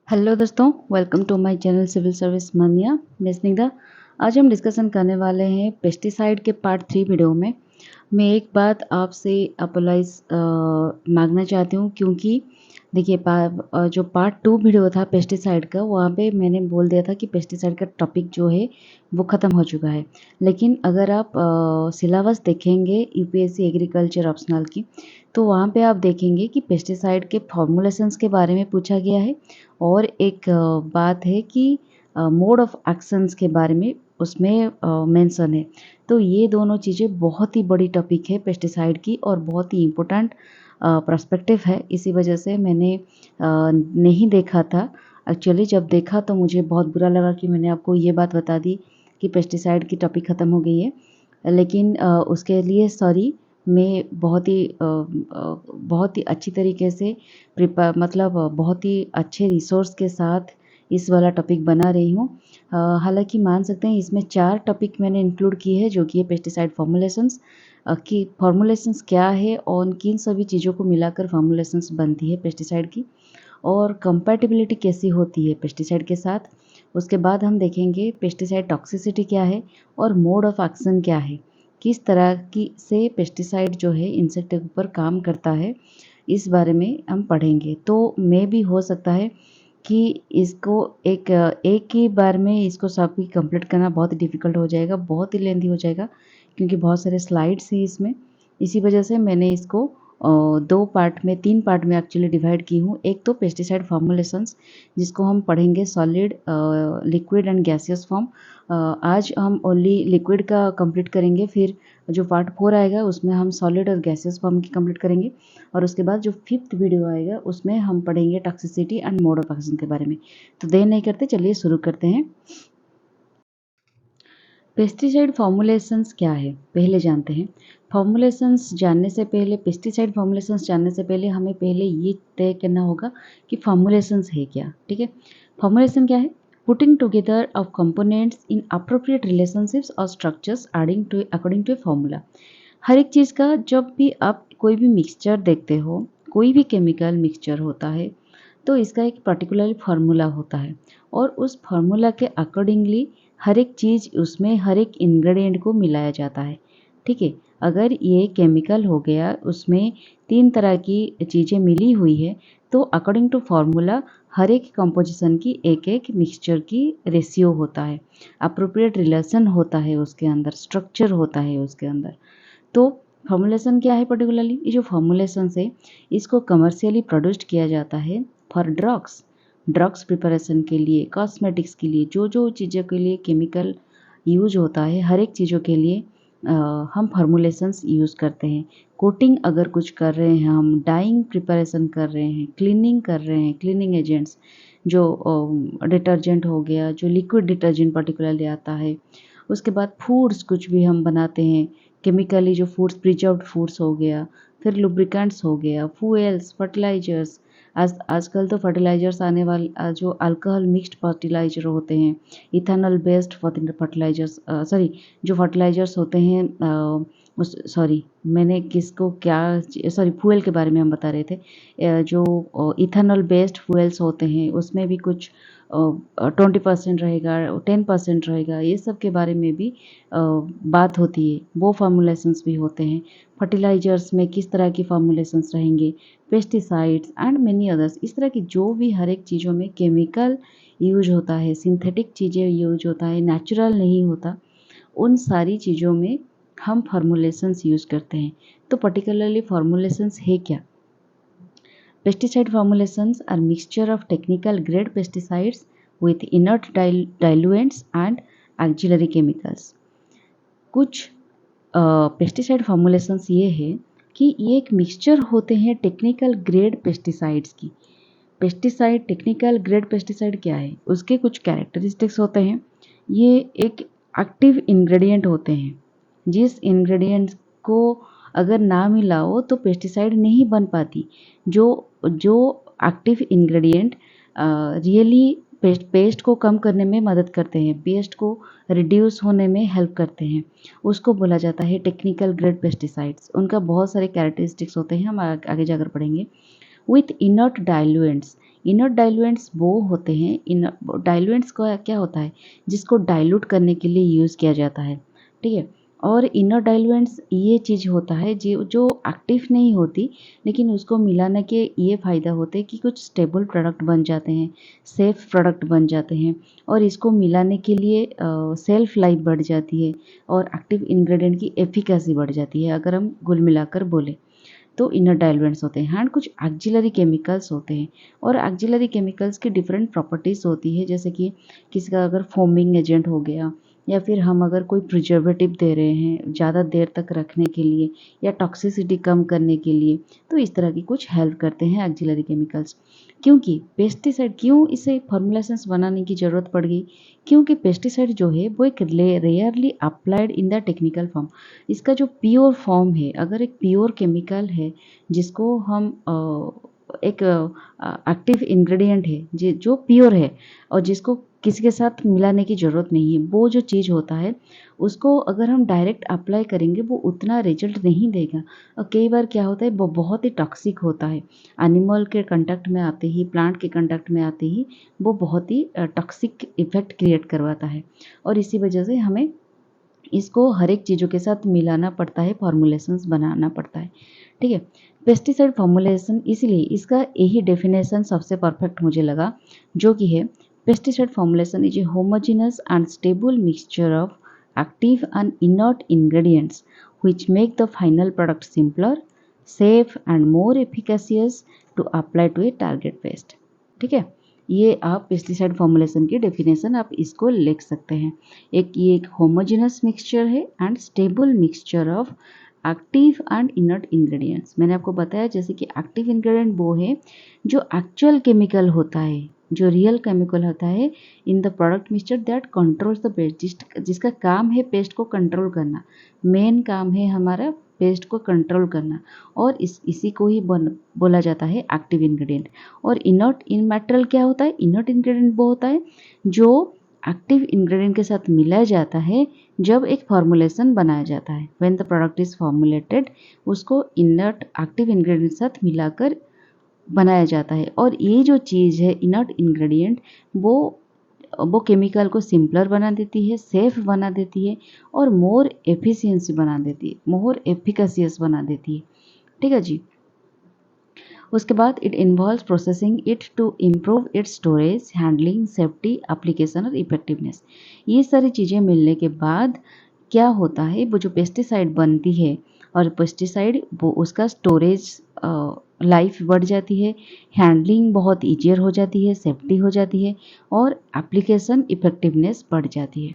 Hello दोस्तों, welcome to my channel Civil Service Mania. मैं स्निग्धा। आज हम डिस्कशन करने वाले हैं पेस्टिसाइड के पार्ट 3 वीडियो में। मैं एक बात आपसे अपोलाइज मांगना चाहती हूँ, क्योंकि देखिए जो पार्ट 2 वीडियो था पेस्टिसाइड का, वहाँ पे मैंने बोल दिया था कि पेस्टिसाइड का टॉपिक जो है वो ख़त्म हो चुका है। लेकिन अगर आप सिलेबस देखेंगे यूपीएससी एग्रीकल्चर ऑप्शनल की, तो वहाँ पे आप देखेंगे कि पेस्टिसाइड के फॉर्मूलेशंस के बारे में पूछा गया है और एक बात है कि मोड ऑफ एक्शंस के बारे में उसमें मेंशन है। तो ये दोनों चीज़ें बहुत ही बड़ी टॉपिक है पेस्टिसाइड की और बहुत ही इम्पोर्टेंट पर्सपेक्टिव है। इसी वजह से मैंने नहीं देखा था। एक्चुअली जब देखा तो मुझे बहुत बुरा लगा कि मैंने आपको ये बात बता दी कि पेस्टिसाइड की टॉपिक ख़त्म हो गई है। लेकिन उसके लिए सॉरी। मैं बहुत ही अच्छी तरीके से मतलब बहुत ही अच्छे रिसोर्स के साथ इस वाला टॉपिक बना रही हूँ। हालांकि मान सकते हैं इसमें 4 टॉपिक मैंने इंक्लूड किए हैं, जो कि है पेस्टिसाइड फॉर्मुलेशंस की फॉर्मुलेशंस क्या है और किन सभी चीज़ों को मिलाकर फॉर्मुलेशंस बनती है पेस्टिसाइड की, और कंपैटिबिलिटी कैसी होती है पेस्टिसाइड के साथ। उसके बाद हम देखेंगे पेस्टिसाइड टॉक्सिसिटी क्या है और मोड ऑफ एक्शन क्या है, किस तरह की से पेस्टिसाइड जो है इंसेक्ट के ऊपर काम करता है, इस बारे में हम पढ़ेंगे। तो मे भी हो सकता है कि इसको एक ही बार में इसको सब भी कंप्लीट करना बहुत ही डिफ़िकल्ट हो जाएगा, बहुत ही लेंथी हो जाएगा, क्योंकि बहुत सारे स्लाइड्स हैं इसमें। इसी वजह से मैंने इसको 2 पार्ट में 3 पार्ट में एक्चुअली डिवाइड की हूँ। एक तो पेस्टिसाइड फॉर्मुलेशंस, जिसको हम पढ़ेंगे solid, liquid and gaseous form. आज हम ओनली लिक्विड का कंप्लीट करेंगे, फिर जो पार्ट 4 आएगा उसमें हम सॉलिड और गैसियस फॉर्म की कंप्लीट करेंगे, और उसके बाद जो 5th वीडियो आएगा उसमें हम पढ़ेंगे toxicity and mode of action के बारे में। तो देर नहीं करते, चलिए शुरू करते हैं। पेस्टिसाइड फॉर्मुलेशंस क्या है, पहले जानते हैं। फॉर्मुलेशंस जानने से पहले, पेस्टिसाइड फॉर्मुलेशंस जानने से पहले हमें पहले ये तय करना होगा कि फॉर्मुलेशंस है क्या। ठीक है, फॉर्मुलेशन क्या है? Putting together of components in appropriate relationships और structures adding to according to a formula. हर एक चीज़ का जब भी आप कोई भी मिक्सचर देखते हो, कोई भी केमिकल मिक्सचर होता है, तो इसका एक पर्टिकुलर फार्मूला होता है और उस फार्मूला के अकॉर्डिंगली हर एक चीज़ उसमें हर एक इंग्रेडिएंट को मिलाया जाता है। ठीक है, अगर ये केमिकल हो गया, उसमें 3 तरह की चीज़ें मिली हुई है, तो अकॉर्डिंग टू फार्मूला हर एक कंपोजिशन की एक एक मिक्सचर की रेशियो होता है, अप्रोप्रिएट रिलेशन होता है उसके अंदर, स्ट्रक्चर होता है उसके अंदर। तो फॉर्मुलेशन क्या है पर्टिकुलरली? ये जो फॉर्मुलेशन है इसको कमर्शियली प्रोड्यूस्ड किया जाता है फॉर ड्रग्स प्रिपरेशन के लिए, कॉस्मेटिक्स के लिए, जो जो चीज़ों के लिए केमिकल यूज होता है, हर एक चीज़ों के लिए हम फार्मूलेशंस यूज़ करते हैं। कोटिंग अगर कुछ कर रहे हैं, हम डाइंग प्रिपरेशन कर रहे हैं, क्लीनिंग कर रहे हैं, क्लीनिंग एजेंट्स जो डिटर्जेंट हो गया, जो लिक्विड डिटर्जेंट पर्टिकुलरली आता है। उसके बाद फूड्स कुछ भी हम बनाते हैं केमिकली, जो फूड्स प्रिजर्व्ड फूड्स हो गया, फिर लुब्रिकेंट्स हो गया, फ्यूल्स, फर्टिलाइजर्स। आजकल तो फर्टिलाइजर्स आने वाले जो अल्कोहल मिक्स्ड फर्टिलाइजर होते हैं, इथेनॉल बेस्ड फर्टिलाइजर्स, सॉरी, जो फर्टिलाइजर्स होते हैं, उस सॉरी मैंने किसको क्या, सॉरी फ्यूल के बारे में हम बता रहे थे। जो इथेनॉल बेस्ड फ्यूल्स होते हैं उसमें भी कुछ 20% रहेगा, 10% रहेगा, ये सब के बारे में भी बात होती है। वो फार्मूलेशंस भी होते हैं। फर्टिलाइजर्स में किस तरह की फार्मूलेशंस रहेंगे, पेस्टिसाइड्स एंड मेनी अदर्स, इस तरह की जो भी हर एक चीज़ों में केमिकल यूज होता है, सिंथेटिक चीज़ें यूज होता है, नेचुरल नहीं होता, उन सारी चीज़ों में हम फार्मूलेशंस यूज़ करते हैं। तो पर्टिकुलरली फार्मूलेशंस है क्या? Pesticide formulations are mixture of technical grade pesticides with inert diluents and auxiliary chemicals. कुछ पेस्टिसाइड फॉर्मुलेशंस ये है कि ये एक मिक्सचर होते हैं टेक्निकल ग्रेड पेस्टिसाइड्स की। पेस्टिसाइड, टेक्निकल ग्रेड पेस्टिसाइड क्या है? उसके कुछ कैरेक्टरिस्टिक्स होते हैं। ये एक एक्टिव इंग्रेडिएंट होते हैं, जिस इंग्रेडिएंट्स को अगर ना मिलाओ तो पेस्टिसाइड नहीं बन पाती। जो जो एक्टिव इंग्रेडिएंट रियली पेस्ट को कम करने में मदद करते हैं, पेस्ट को रिड्यूस होने में हेल्प करते हैं, उसको बोला जाता है टेक्निकल ग्रेड पेस्टिसाइड्स। उनका बहुत सारे कैरेक्टरिस्टिक्स होते हैं, हम आगे जाकर पढ़ेंगे। With inert diluents, inert diluents वो होते हैं, इन डाइल्यूएंट्स का क्या होता है, जिसको डाइल्यूट करने के लिए यूज़ किया जाता है, ठीक है। और इनर डाइल्यूएंट्स ये चीज़ होता है जो जो एक्टिव नहीं होती, लेकिन उसको मिलाने के ये फ़ायदा होते हैं कि कुछ स्टेबल प्रोडक्ट बन जाते हैं, सेफ प्रोडक्ट बन जाते हैं, और इसको मिलाने के लिए सेल्फ लाइफ बढ़ जाती है और एक्टिव इंग्रेडिएंट की एफिकेसी बढ़ जाती है, अगर हम कुल मिलाकर बोले तो इनर डाइल्यूएंट्स होते हैं। एंड कुछ ऑक्सिलरी केमिकल्स होते हैं, और ऑक्सिलरी केमिकल्स की डिफरेंट प्रॉपर्टीज़ होती है, जैसे कि किसी का अगर फोमिंग एजेंट हो गया, या फिर हम अगर कोई प्रिजर्वेटिव दे रहे हैं ज़्यादा देर तक रखने के लिए या टॉक्सिसिटी कम करने के लिए, तो इस तरह की कुछ हेल्प करते हैं ऑक्सिलरी केमिकल्स। क्योंकि पेस्टिसाइड, क्यों इसे फॉर्मुलेशंस बनाने की ज़रूरत पड़ गई, क्योंकि पेस्टिसाइड जो है वो एक rarely applied in the technical form. इसका जो प्योर फॉर्म है, अगर एक प्योर केमिकल है जिसको हम एक एक्टिव इंग्रेडिएंट है जो प्योर है और जिसको किसी के साथ मिलाने की ज़रूरत नहीं है, वो जो चीज़ होता है उसको अगर हम डायरेक्ट अप्लाई करेंगे वो उतना रिजल्ट नहीं देगा। और कई बार क्या होता है, वो बहुत ही टॉक्सिक होता है, एनिमल के कांटेक्ट में आते ही, प्लांट के कांटेक्ट में आते ही वो बहुत ही टॉक्सिक इफेक्ट क्रिएट करवाता है। और इसी वजह से हमें इसको हर एक चीज़ों के साथ मिलाना पड़ता है, फॉर्मुलेशंस बनाना पड़ता है, ठीक है। पेस्टिसाइड फॉर्मुलेशन, इसीलिए इसका यही डेफिनेशन सबसे परफेक्ट मुझे लगा, जो कि है pesticide formulation is a homogeneous and stable mixture of active and inert ingredients which make the final product simpler, safe and more efficacious to apply to a target pest। ठीक है, ये आप पेस्टिसाइड फॉर्मुलेशन की definition आप इसको लिख सकते हैं। ये एक होमोजेनस मिक्सचर है and stable mixture of active and inert ingredients. मैंने आपको बताया जैसे कि एक्टिव इंग्रेडिएंट वो है जो एक्चुअल केमिकल होता है, जो रियल केमिकल होता है in the product mixture that controls the paste, जिसका काम है पेस्ट को कंट्रोल करना, मेन काम है हमारा पेस्ट को कंट्रोल करना, और इसी को ही बोला जाता है एक्टिव इंग्रेडिएंट। और इनर्ट इन मटेरियल क्या होता है, इनर्ट इंग्रेडिएंट वो होता है जो एक्टिव इंग्रेडिएंट के साथ मिलाया जाता है जब एक फॉर्मुलेशन बनाया जाता है। When the product is formulated, उसको इनर्ट एक्टिव इंग्रेडिएंट के साथ मिलाकर बनाया जाता है। और ये जो चीज़ है इनर्ट इंग्रेडिएंट, वो केमिकल को सिंपलर बना देती है, सेफ बना देती है, और मोर एफिशिएंसी बना देती है, मोर एफिकेसियस बना देती है, ठीक है जी। उसके बाद it involves processing it to improve its storage, handling, safety, application और इफेक्टिवनेस। ये सारी चीज़ें मिलने के बाद क्या होता है, वो जो पेस्टिसाइड बनती है, और पेस्टिसाइड वो उसका स्टोरेज लाइफ बढ़ जाती है, हैंडलिंग बहुत ईजियर हो जाती है, सेफ्टी हो जाती है, और एप्लीकेशन इफेक्टिवनेस बढ़ जाती है,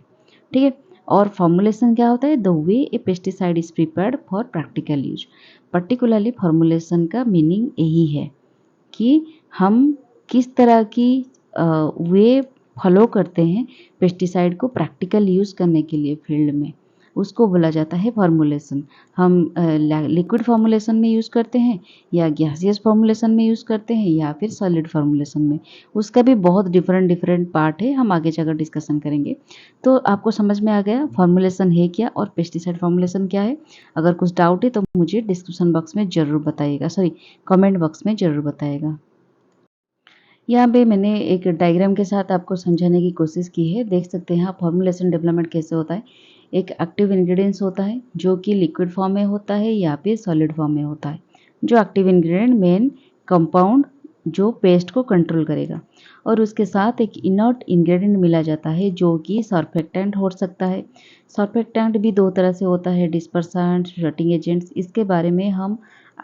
ठीक है। और फॉर्मुलेशन क्या होता है, the way A pesticide is prepared for practical use. Particularly formulation का मीनिंग यही है कि हम किस तरह की वे फॉलो करते हैं पेस्टिसाइड को प्रैक्टिकल यूज़ करने के लिए फील्ड में, उसको बोला जाता है फॉर्मुलेशन। हम लिक्विड फॉर्मुलेशन में यूज़ करते हैं, या गैसियस फॉर्मुलेशन में यूज़ करते हैं, या फिर सॉलिड फॉर्मुलेशन में। उसका भी बहुत डिफरेंट डिफरेंट पार्ट है, हम आगे जाकर डिस्कशन करेंगे। तो आपको समझ में आ गया फॉर्मुलेशन है क्या और पेस्टिसाइड फॉर्मुलेशन क्या है। अगर कुछ डाउट है तो मुझे डिस्क्रिप्शन बॉक्स में ज़रूर बताइएगा, सॉरी कमेंट बॉक्स में ज़रूर बताइएगा। यहाँ पे मैंने एक डायग्राम के साथ आपको समझाने की कोशिश की है। देख सकते हैं आप फॉर्मुलेशन डेवलपमेंट कैसे होता है। एक एक्टिव इंग्रेडिएंट्स होता है जो कि लिक्विड फॉर्म में होता है या फिर सॉलिड फॉर्म में होता है। जो एक्टिव इंग्रेडिएंट मेन कंपाउंड जो पेस्ट को कंट्रोल करेगा, और उसके साथ एक इनर्ट इंग्रेडिएंट मिला जाता है जो कि सर्फेक्टेंट हो सकता है। सर्फेक्टेंट भी दो तरह से होता है, डिस्पर्सेंट, शटिंग एजेंट्स। इसके बारे में हम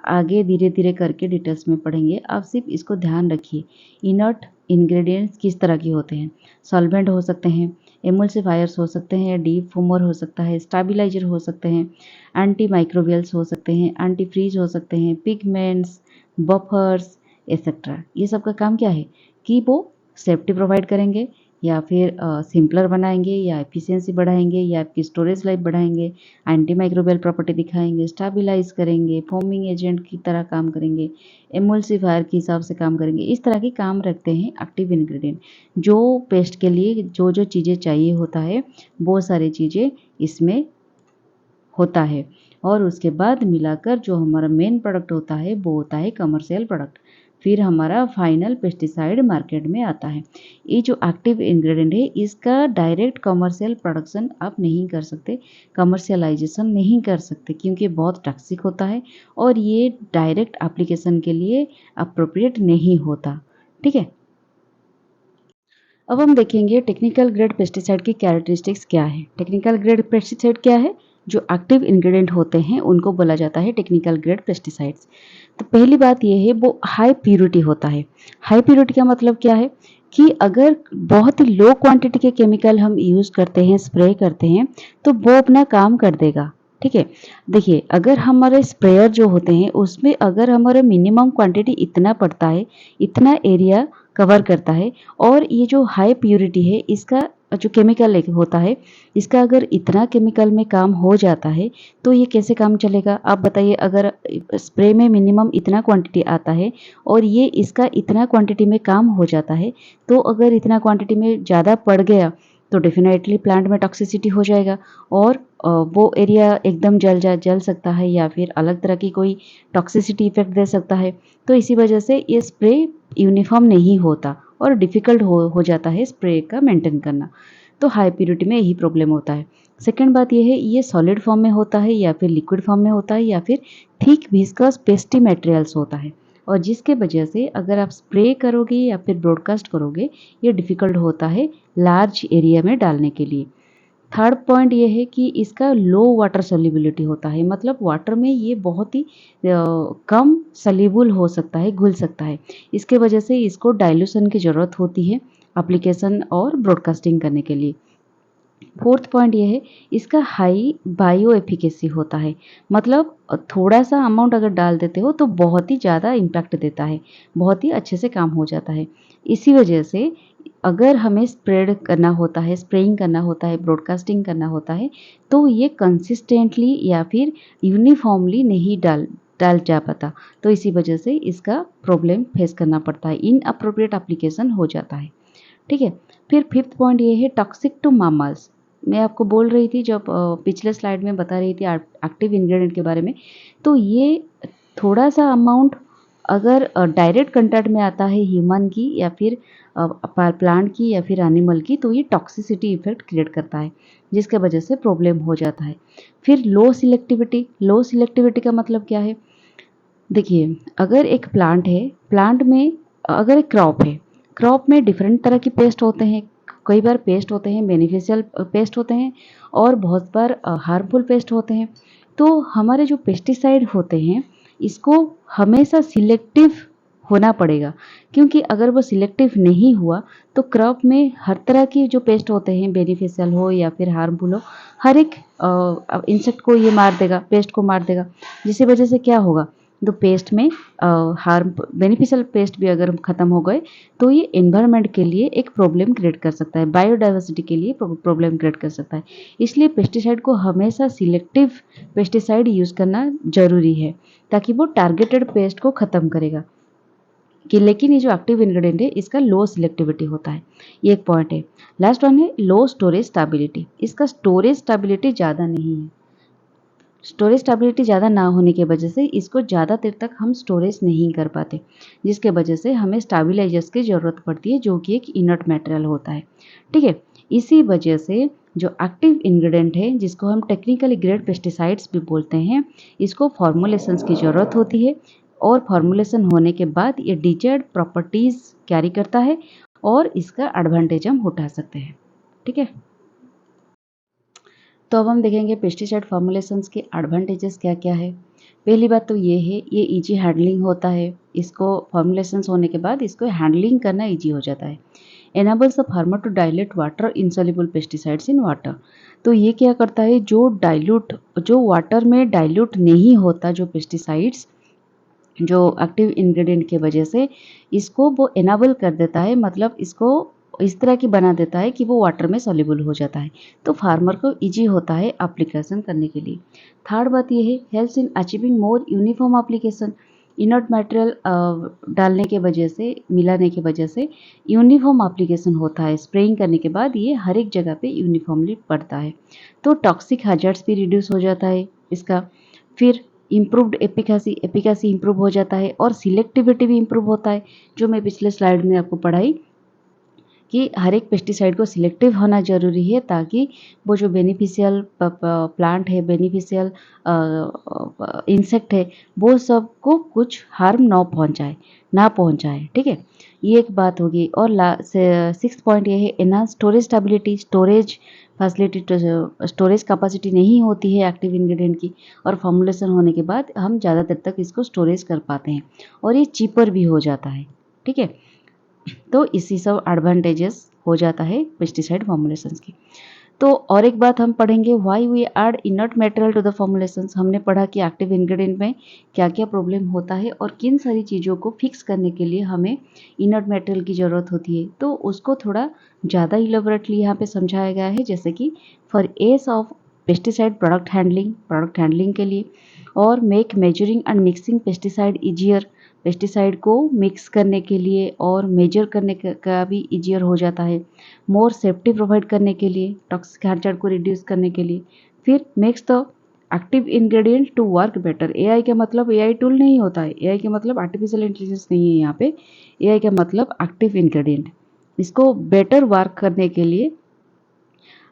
आगे धीरे धीरे करके डिटेल्स में पढ़ेंगे। आप सिर्फ इसको ध्यान रखिए, इनर्ट इंग्रेडिएंट्स किस तरह के होते हैं। सॉल्वेंट हो सकते हैं, एमल्सिफायर्स हो सकते हैं, डीप फोमर हो सकता है, स्टेबलाइजर हो सकते हैं, एंटी माइक्रोबियल्स हो सकते हैं, एंटी फ्रीज हो सकते हैं, पिगमेंट्स, बफर्स एक्सेट्रा। ये सब का काम क्या है कि वो सेफ्टी प्रोवाइड करेंगे, या फिर सिंपलर बनाएंगे, या एफिशिएंसी बढ़ाएंगे, या आपकी स्टोरेज लाइफ बढ़ाएंगे, एंटी माइक्रोबियल प्रॉपर्टी दिखाएंगे, स्टेबलाइज करेंगे, फोमिंग एजेंट की तरह काम करेंगे, एमल्सिफायर के हिसाब से काम करेंगे। इस तरह के काम रखते हैं एक्टिव इंग्रेडिएंट। जो पेस्ट के लिए जो जो चीज़ें चाहिए होता है वो सारी चीज़ें इसमें होता है। और उसके बाद मिलाकर जो हमारा मेन प्रोडक्ट होता है वो होता है कमर्शियल प्रोडक्ट। फिर हमारा फाइनल पेस्टिसाइड मार्केट में आता है। ये जो एक्टिव इंग्रेडिएंट है इसका डायरेक्ट कमर्शियल प्रोडक्शन आप नहीं कर सकते, कमर्शियलाइजेशन नहीं कर सकते, क्योंकि बहुत टॉक्सिक होता है और ये डायरेक्ट एप्लीकेशन के लिए अप्रोप्रिएट नहीं होता। ठीक है, अब हम देखेंगे टेक्निकल ग्रेड पेस्टिसाइड की कैरेक्टरिस्टिक्स क्या है। टेक्निकल ग्रेड पेस्टिसाइड क्या है? जो एक्टिव इंग्रेडिएंट होते हैं उनको बोला जाता है टेक्निकल ग्रेड पेस्टिसाइड्स। तो पहली बात ये है, वो हाई प्यूरिटी होता है। हाई प्यूरिटी का मतलब क्या है कि अगर बहुत ही लो क्वांटिटी के केमिकल हम यूज़ करते हैं, स्प्रे करते हैं, तो वो अपना काम कर देगा। ठीक है, देखिए अगर हमारे स्प्रेयर जो होते हैं उसमें अगर हमारा मिनिमम क्वांटिटी इतना पड़ता है, इतना एरिया कवर करता है, और ये जो हाई प्यूरिटी है इसका जो केमिकल होता है, इसका अगर इतना केमिकल में काम हो जाता है तो ये कैसे काम चलेगा आप बताइए। अगर स्प्रे में मिनिमम इतना क्वांटिटी आता है और ये इसका इतना क्वांटिटी में काम हो जाता है, तो अगर इतना क्वांटिटी में ज़्यादा पड़ गया तो डेफिनेटली प्लांट में टॉक्सिसिटी हो जाएगा और वो एरिया एकदम जल सकता है या फिर अलग तरह की कोई टॉक्सिसिटी इफेक्ट दे सकता है। तो इसी वजह से ये स्प्रे यूनिफॉर्म नहीं होता और डिफ़िकल्ट हो जाता है स्प्रे का मेंटेन करना। तो हाई प्यूरिटी में यही प्रॉब्लम होता है। सेकंड बात ये है, ये सॉलिड फॉर्म में होता है या फिर लिक्विड फॉर्म में होता है या फिर थिक विस्कस पेस्टी मटेरियल्स होता है, और जिसके वजह से अगर आप स्प्रे करोगे या फिर ब्रॉडकास्ट करोगे ये डिफ़िकल्ट होता है लार्ज एरिया में डालने के लिए। थर्ड पॉइंट ये है कि इसका लो वाटर सोल्यूबिलिटी होता है, मतलब वाटर में ये बहुत ही कम सल्यूबल हो सकता है, घुल सकता है। इसके वजह से इसको डाइल्यूशन की ज़रूरत होती है एप्लीकेशन और ब्रॉडकास्टिंग करने के लिए। फोर्थ पॉइंट ये है, इसका हाई बायो एफिकेसी होता है, मतलब थोड़ा सा अमाउंट अगर डाल देते हो तो बहुत ही ज़्यादा इम्पैक्ट देता है, बहुत ही अच्छे से काम हो जाता है। इसी वजह से अगर हमें स्प्रेड करना होता है, स्प्रेइंग करना होता है, ब्रॉडकास्टिंग करना होता है, तो ये कंसिस्टेंटली या फिर यूनिफॉर्मली नहीं डाल जा पाता, तो इसी वजह से इसका प्रॉब्लम फेस करना पड़ता है, इनअप्रोप्रिएट एप्लीकेशन हो जाता है। ठीक है, फिर फिफ्थ पॉइंट ये है टॉक्सिक टू मामल्स। मैं आपको बोल रही थी जब पिछले स्लाइड में बता रही थी एक्टिव इंग्रेडिएंट के बारे में, तो ये थोड़ा सा अमाउंट अगर डायरेक्ट कंटैक्ट में आता है ह्यूमन की या फिर प्लांट की या फिर एनिमल की, तो ये टॉक्सिसिटी इफेक्ट क्रिएट करता है, जिसके वजह से प्रॉब्लम हो जाता है। फिर लो सिलेक्टिविटी का मतलब क्या है? देखिए अगर एक प्लांट है, प्लांट में अगर एक क्रॉप में डिफरेंट तरह की पेस्ट होते हैं। कई बार पेस्ट होते हैं बेनिफिशियल पेस्ट होते हैं और बहुत बार हार्मफुल पेस्ट होते हैं। तो हमारे जो पेस्टिसाइड होते हैं इसको हमेशा सिलेक्टिव होना पड़ेगा, क्योंकि अगर वो सिलेक्टिव नहीं हुआ तो क्रॉप में हर तरह की जो पेस्ट होते हैं, बेनिफिशियल हो या फिर हार्मफुल हो, हर एक इंसेक्ट को ये मार देगा, पेस्ट को मार देगा। जिसकी वजह से क्या होगा, तो पेस्ट में हार्म बेनिफिशियल पेस्ट भी अगर ख़त्म हो गए तो ये एनवायरनमेंट के लिए एक प्रॉब्लम क्रिएट कर सकता है, बायोडाइवर्सिटी के लिए प्रॉब्लम क्रिएट कर सकता है। इसलिए पेस्टिसाइड को हमेशा सिलेक्टिव पेस्टिसाइड यूज़ करना ज़रूरी है, ताकि वो टारगेटेड पेस्ट को ख़त्म करेगा। कि लेकिन ये जो एक्टिव इंग्रेडिएंट है इसका लो सिलेक्टिविटी होता है, ये एक पॉइंट है। लास्ट वन है लो स्टोरेज स्टेबिलिटी। इसका स्टोरेज स्टेबिलिटी ज़्यादा नहीं है। स्टोरेज स्टेबिलिटी ज़्यादा ना होने की वजह से इसको ज़्यादा देर तक हम स्टोरेज नहीं कर पाते, जिसके वजह से हमें स्टेबलाइजर्स की ज़रूरत पड़ती है, जो कि एक इनर्ट मटेरियल होता है। ठीक है, इसी वजह से जो एक्टिव इंग्रेडिएंट है जिसको हम टेक्निकली ग्रेड पेस्टिसाइड्स भी बोलते हैं, इसको फॉर्मुलेशंस की ज़रूरत होती है, और फॉर्मुलेशन होने के बाद ये डिजायर्ड प्रॉपर्टीज़ कैरी करता है और इसका एडवांटेज हम उठा सकते हैं। ठीक है, तो अब हम देखेंगे पेस्टिसाइड फॉर्मुलेशंस के एडवांटेजेस क्या क्या है। पहली बात तो ये है, ये इजी हैंडलिंग होता है, इसको फॉर्मुलेशंस होने के बाद इसको हैंडलिंग करना इजी हो जाता है। Enables the farmer to dilute water insoluble pesticides in water. तो ये क्या करता है, जो वाटर में डाइल्यूट नहीं होता, जो पेस्टिसाइड्स जो एक्टिव इंग्रेडिएंट की वजह से, इसको वो एनाबल कर देता है, मतलब इसको इस तरह की बना देता है कि वो वाटर में सॉल्युबल हो जाता है, तो फार्मर को इजी होता है एप्लीकेशन करने के लिए। थर्ड बात ये है, helps in achieving more uniform application. Inert material डालने के वजह से, मिलाने की वजह से यूनिफॉर्म एप्लीकेशन होता है। स्प्रेइंग करने के बाद ये हर एक जगह पे यूनिफॉर्मली पड़ता है, तो टॉक्सिक हैजर्ड्स भी रिड्यूस हो जाता है इसका। फिर इम्प्रूव्ड एफिकेसी, एफिकेसी इम्प्रूव हो जाता है और सिलेक्टिविटी भी इम्प्रूव होता है, जो मैं पिछले स्लाइड में आपको पढ़ाई कि हर एक पेस्टिसाइड को सिलेक्टिव होना ज़रूरी है, ताकि वो जो बेनिफिशियल प्लांट है, बेनिफिशियल इंसेक्ट है, वो सबको कुछ हार्म ना पहुंचाए। ठीक है, ये एक बात होगी। और 6th पॉइंट ये है enhance storage stability, storage facility, storage capacity नहीं होती है एक्टिव इंग्रेडिएंट की, और फॉर्मुलेशन होने के बाद हम ज़्यादा देर तक इसको स्टोरेज कर पाते हैं, और ये चीपर भी हो जाता है। ठीक है, तो इसी सब एडवांटेजेस हो जाता है पेस्टिसाइड फॉर्मुलेशंस की। तो और एक बात हम पढ़ेंगे, why we add inert material to the formulations. हमने पढ़ा कि एक्टिव इंग्रेडिएंट में क्या क्या प्रॉब्लम होता है और किन सारी चीज़ों को फिक्स करने के लिए हमें इनर्ट मटेरियल की ज़रूरत होती है। तो उसको थोड़ा ज़्यादा इलेबोरेटली यहाँ पे समझाया गया है, जैसे कि for ease of pesticide product handling के लिए, और make measuring and mixing pesticide easier, pesticide को मिक्स करने के लिए और मेजर करने का भी ईजियर हो जाता है। मोर सेफ्टी प्रोवाइड करने के लिए, टॉक्सिक हैजार्ड को रिड्यूस करने के लिए। फिर makes the active ingredient to work better. AI का मतलब एआई टूल नहीं होता है, एआई का मतलब आर्टिफिशियल इंटेलिजेंस नहीं है यहाँ पे। एआई का मतलब एक्टिव इंग्रेडिएंट, इसको बेटर वर्क करने के लिए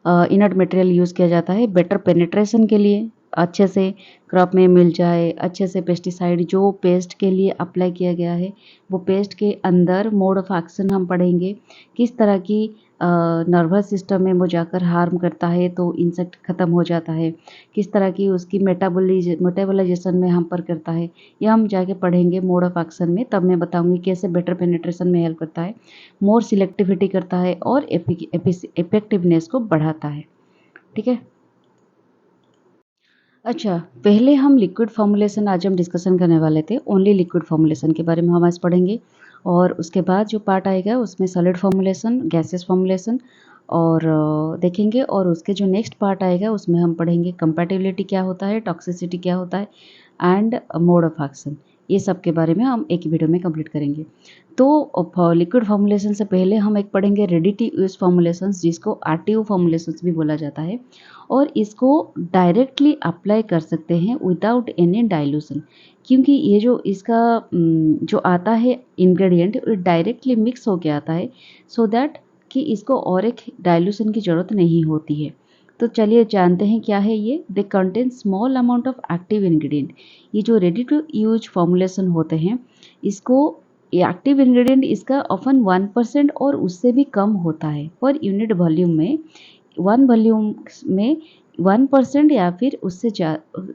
इनर्ट मटेरियल यूज़ किया जाता है। बेटर पेनिट्रेशन के लिए, अच्छे से क्रॉप में मिल जाए, अच्छे से पेस्टिसाइड जो पेस्ट के लिए अप्लाई किया गया है, वो पेस्ट के अंदर मोड ऑफ एक्शन हम पढ़ेंगे, किस तरह की नर्वस सिस्टम में वो जाकर हार्म करता है तो इंसेक्ट ख़त्म हो जाता है, किस तरह की उसकी मेटाबोलाइजेशन में हम पर करता है, ये हम जाके पढ़ेंगे मोड ऑफ एक्शन में। तब मैं बताऊंगी कैसे बेटर पेनिट्रेशन में हेल्प करता है, मोर सिलेक्टिविटी करता है और इफेक्टिवनेस को बढ़ाता है। ठीक है, अच्छा, पहले हम लिक्विड फॉर्मुलेशन आज हम डिस्कशन करने वाले थे, ओनली लिक्विड फॉर्मुलेशन के बारे में हम आज पढ़ेंगे। और उसके बाद जो पार्ट आएगा उसमें सॉलिड फॉर्मुलेशन, गैसेस फॉर्मुलेशन और देखेंगे। और उसके जो नेक्स्ट पार्ट आएगा उसमें हम पढ़ेंगे कंपैटिबिलिटी क्या होता है, टॉक्सिसिटी क्या होता है एंड मोड ऑफ एक्शन। ये सब के बारे में हम एक ही वीडियो में कंप्लीट करेंगे। तो लिक्विड फॉर्मुलेशन से पहले हम एक पढ़ेंगे रेडी टू यूज फॉर्मुलेशंस, जिसको आरटीयू फॉर्मुलेशंस भी बोला जाता है, और इसको डायरेक्टली अप्लाई कर सकते हैं विदाउट एनी डाइल्यूशन, क्योंकि ये जो इसका जो आता है इंग्रेडिएंट डायरेक्टली मिक्स होके आता है, सो दैट कि इसको और एक डाइल्यूशन की ज़रूरत नहीं होती है। तो चलिए जानते हैं क्या है ये। They contain small amount of active ingredient. ये जो रेडी टू यूज फॉर्मुलेशन होते हैं, इसको एक्टिव इंग्रेडिएंट इसका ऑफन 1% और उससे भी कम होता है पर यूनिट वॉल्यूम में। 1% या फिर उससे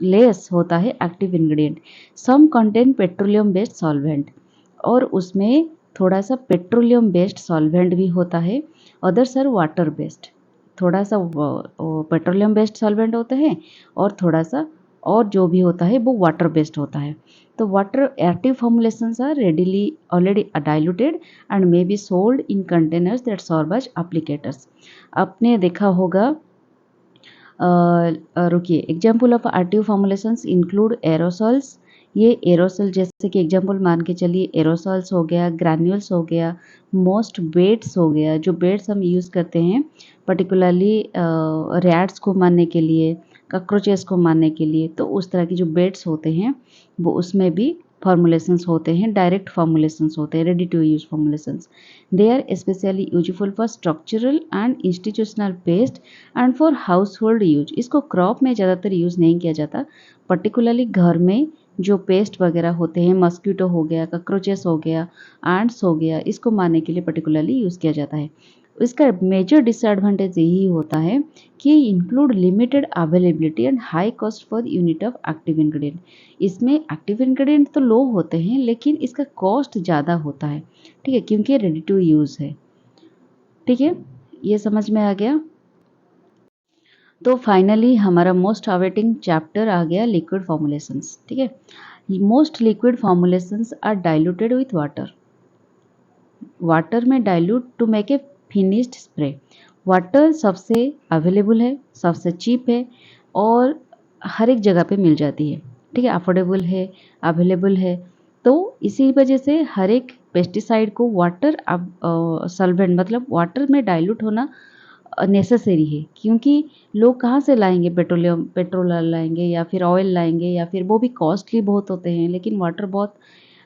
लेस होता है एक्टिव इंग्रेडिएंट। सम कंटेन पेट्रोलियम बेस्ड सॉल्वेंट, और उसमें थोड़ा सा पेट्रोलियम बेस्ड सॉल्वेंट भी होता है। अदर्स आर वाटर बेस्ड, थोड़ा सा पेट्रोलियम बेस्ड सॉल्वेंट होते हैं और थोड़ा सा और जो भी होता है वो वाटर बेस्ड होता है। तो water active formulations are readily already diluted and may be sold in containers that serve as applicators. आपने देखा होगा, रुकिए, example of RTU formulations include aerosols. ये एरोसॉल जैसे कि एग्जाम्पल मान के चलिए, एरोसॉल्स हो गया, ग्रैन्यूल्स हो गया, मोस्ट बेड्स हो गया। जो बेड्स हम यूज़ करते हैं पर्टिकुलरली रैट्स को मारने के लिए, कॉकरोचेस को मारने के लिए, तो उस तरह की जो बेड्स होते हैं वो उसमें भी फॉर्मुलेशंस होते हैं, डायरेक्ट फॉर्मुलेशंस होते हैं, ready to use formulations. They are specially useful for structural and institutional pest and for household use. इसको क्रॉप में ज़्यादातर यूज़ नहीं किया जाता, पर्टिकुलरली घर में जो पेस्ट वगैरह होते हैं, मस्कीटो हो गया, कॉकरोचेस हो गया, एंट्स हो गया, इसको मारने के लिए पर्टिकुलरली यूज़ किया जाता है। इसका मेजर डिसएडवांटेज यही होता है कि include limited availability and high cost for unit of active ingredient. इसमें एक्टिव इंग्रेडिएंट तो लो होते हैं लेकिन इसका कॉस्ट ज़्यादा होता है। ठीक है, क्योंकि रेडी टू यूज़ है। ठीक है, ये समझ में आ गया। तो फाइनली हमारा मोस्ट अवेटिंग चैप्टर आ गया, लिक्विड फॉर्मुलेशंस। ठीक है, most liquid formulations are diluted with water. Water में dilute to make a finished spray. Water सबसे अवेलेबल है, सबसे चीप है और हर एक जगह पे मिल जाती है। ठीक है, अफोर्डेबल है, अवेलेबल है। तो इसी वजह से हर एक पेस्टिसाइड को वाटर सॉल्वेंट मतलब वाटर में डाइल्यूट होना नेसेसरी है, क्योंकि लोग कहाँ से लाएंगे, पेट्रोल लाएंगे या फिर ऑयल लाएंगे, या फिर वो भी कॉस्टली बहुत होते हैं, लेकिन वाटर बहुत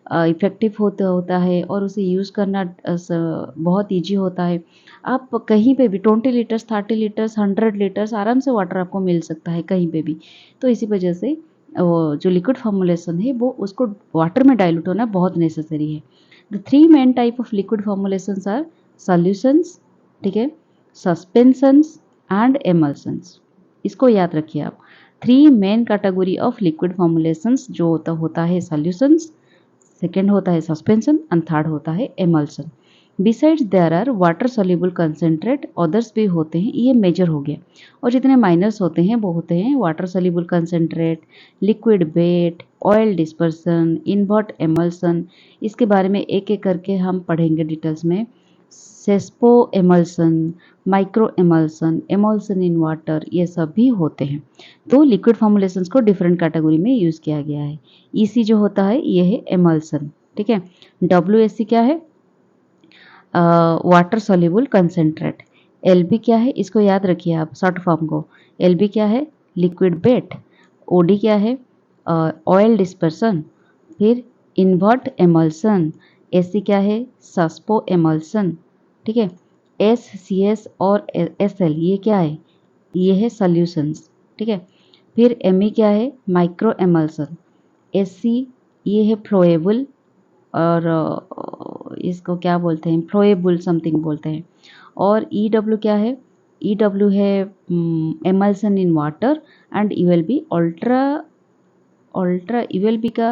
इफ़ेक्टिव होता है और उसे यूज़ करना बहुत ईजी होता है। आप कहीं पे भी 20 लीटर्स, 30 लीटर्स, 100 लीटर्स आराम से वाटर आपको मिल सकता है कहीं पे भी। तो इसी वजह से वो जो लिक्विड फॉर्मुलेशन है वो उसको वाटर में डाइल्यूट होना बहुत नेसेसरी है। The 3 main type of liquid formulations are solutions, ठीक है, सस्पेंशंस एंड एमल्शंस। इसको याद रखिए आप। 3 main category of liquid formulations जो होता है सॉल्यूशंस, सेकेंड होता है सस्पेंशन एंड थर्ड होता है emulsion. Besides there are water soluble concentrate, others भी होते हैं, ये मेजर हो गया। और जितने माइनर्स होते हैं वो होते हैं वाटर सोल्यूबल कंसेंट्रेट, लिक्विड बेट, ऑयल डिस्पर्सन, इनवर्ट एमल्सन। इसके बारे में एक एक करके हम पढ़ेंगे डिटेल्स में। Suspo emulsion, micro emulsion, emulsion in water, ये सब भी होते हैं। तो लिक्विड फॉर्मुलेशंस को डिफरेंट कैटेगरी में यूज किया गया है। ईसी जो होता है ये है एमल्सन, ठीक है। डब्ल्यूएससी क्या है, वाटर सोल्यूबल कंसेंट्रेट। एलबी क्या है, इसको याद रखिए आप शॉर्ट फॉर्म को। एलबी क्या है, लिक्विड बेट। ओडी क्या है, ऑयल डिस्पर्सन। फिर इन्वर्ट एमल्सन। एससी क्या है, सस्पो एमल्सन, ठीक है। एस सी एस और एस एल ये क्या है, ये है सॉल्यूशंस, ठीक है। फिर एम क्या है, माइक्रो एमल्सन। एस सी ये है फ्लोएबल, और इसको क्या बोलते हैं, फ्लोएबल समथिंग बोलते हैं। और ई डब्ल्यू क्या है, ई डब्ल्यू है emulsion in water and ULB ultra, ultra ULB का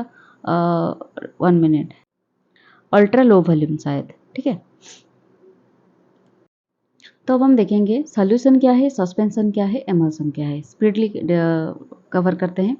1 मिनट, अल्ट्रा लो वॉल्यूम शायद, ठीक है। तो अब हम देखेंगे सॉल्यूशन क्या है, सस्पेंशन क्या है, एमल्सन क्या है, स्पीडली कवर करते हैं।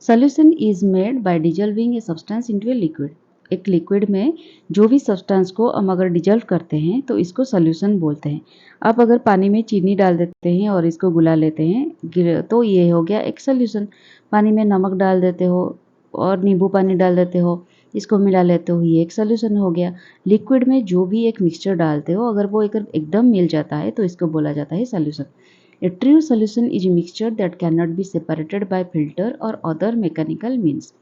Solution is made by dissolving a substance into a liquid. एक लिक्विड में जो भी सब्सटेंस को हम अगर डिजॉल्व करते हैं तो इसको सॉल्यूशन बोलते हैं। आप अगर पानी में चीनी डाल देते हैं और इसको गुला लेते हैं तो ये हो गया एक सॉल्यूशन। पानी में नमक डाल देते हो और नींबू पानी डाल देते हो, इसको मिला लेते हो, ये एक सॉल्यूशन हो गया। लिक्विड में जो भी एक मिक्सचर डालते हो अगर वो एकदम मिल जाता है तो इसको बोला जाता है solution. A true solution is a mixture that cannot be separated by filter or other mechanical means.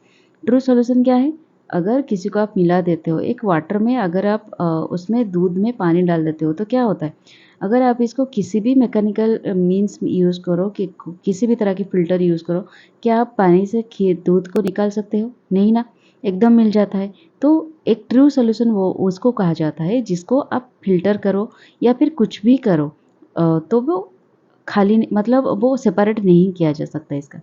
True solution क्या है, अगर किसी को आप मिला देते हो एक वाटर में, अगर आप उसमें दूध में पानी डाल देते हो तो क्या होता है, अगर आप इसको किसी भी मैकेनिकल मीन्स यूज़ करो, कि किसी भी तरह की फ़िल्टर यूज़ करो, क्या आप पानी से दूध को निकाल सकते हो, नहीं ना, एकदम मिल जाता है। तो एक ट्रू सोल्यूशन वो उसको कहा जाता है जिसको आप फिल्टर करो या फिर कुछ भी करो तो वो खाली मतलब वो सेपरेट नहीं किया जा सकता इसका।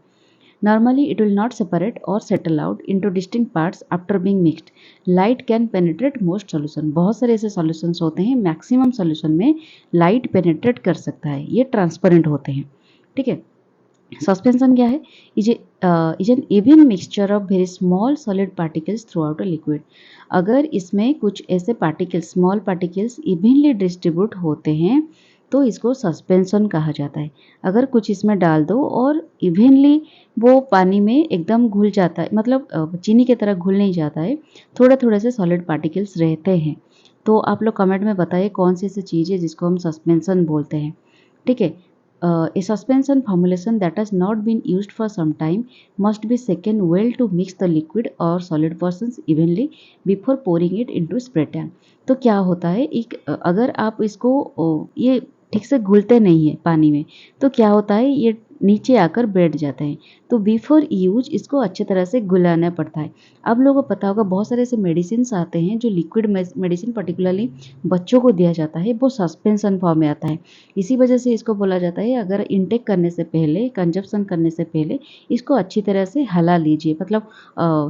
Normally it will not separate और settle out into distinct parts after being mixed. Light can penetrate most solution, बहुत सारे ऐसे सॉल्यूशंस होते हैं, मैक्सिमम सॉल्यूशन में लाइट पेनिट्रेट कर सकता है, ये ट्रांसपेरेंट होते हैं, ठीक है। सस्पेंशन क्या है, is an even mixture of very small solid particles through out a liquid. अगर इसमें कुछ ऐसे particles, small particles evenly distribute होते हैं तो इसको सस्पेंशन कहा जाता है। अगर कुछ इसमें डाल दो और इवनली वो पानी में एकदम घुल जाता है, मतलब चीनी की तरह घुल नहीं जाता है, थोड़े थोड़े से सॉलिड पार्टिकल्स रहते हैं। तो आप लोग कमेंट में बताइए कौन सी ऐसी चीज़ है जिसको हम सस्पेंशन बोलते हैं, ठीक है। A suspension formulation that has not been used for some time must be shaken well to mix the liquid or solid portions evenly before pouring it into spray tank. तो क्या होता है, अगर आप इसको ये ठीक से घुलते नहीं है पानी में तो क्या होता है, ये नीचे आकर बैठ जाते हैं। तो बिफोर यूज इसको अच्छे तरह से घुलाना पड़ता है। आप लोगों को पता होगा बहुत सारे ऐसे मेडिसिन आते हैं जो लिक्विड मेडिसिन पर्टिकुलरली बच्चों को दिया जाता है, वो सस्पेंशन फॉर्म में आता है। इसी वजह से इसको बोला जाता है अगर इनटेक करने से पहले, कंजप्शन करने से पहले इसको अच्छी तरह से हला लीजिए, मतलब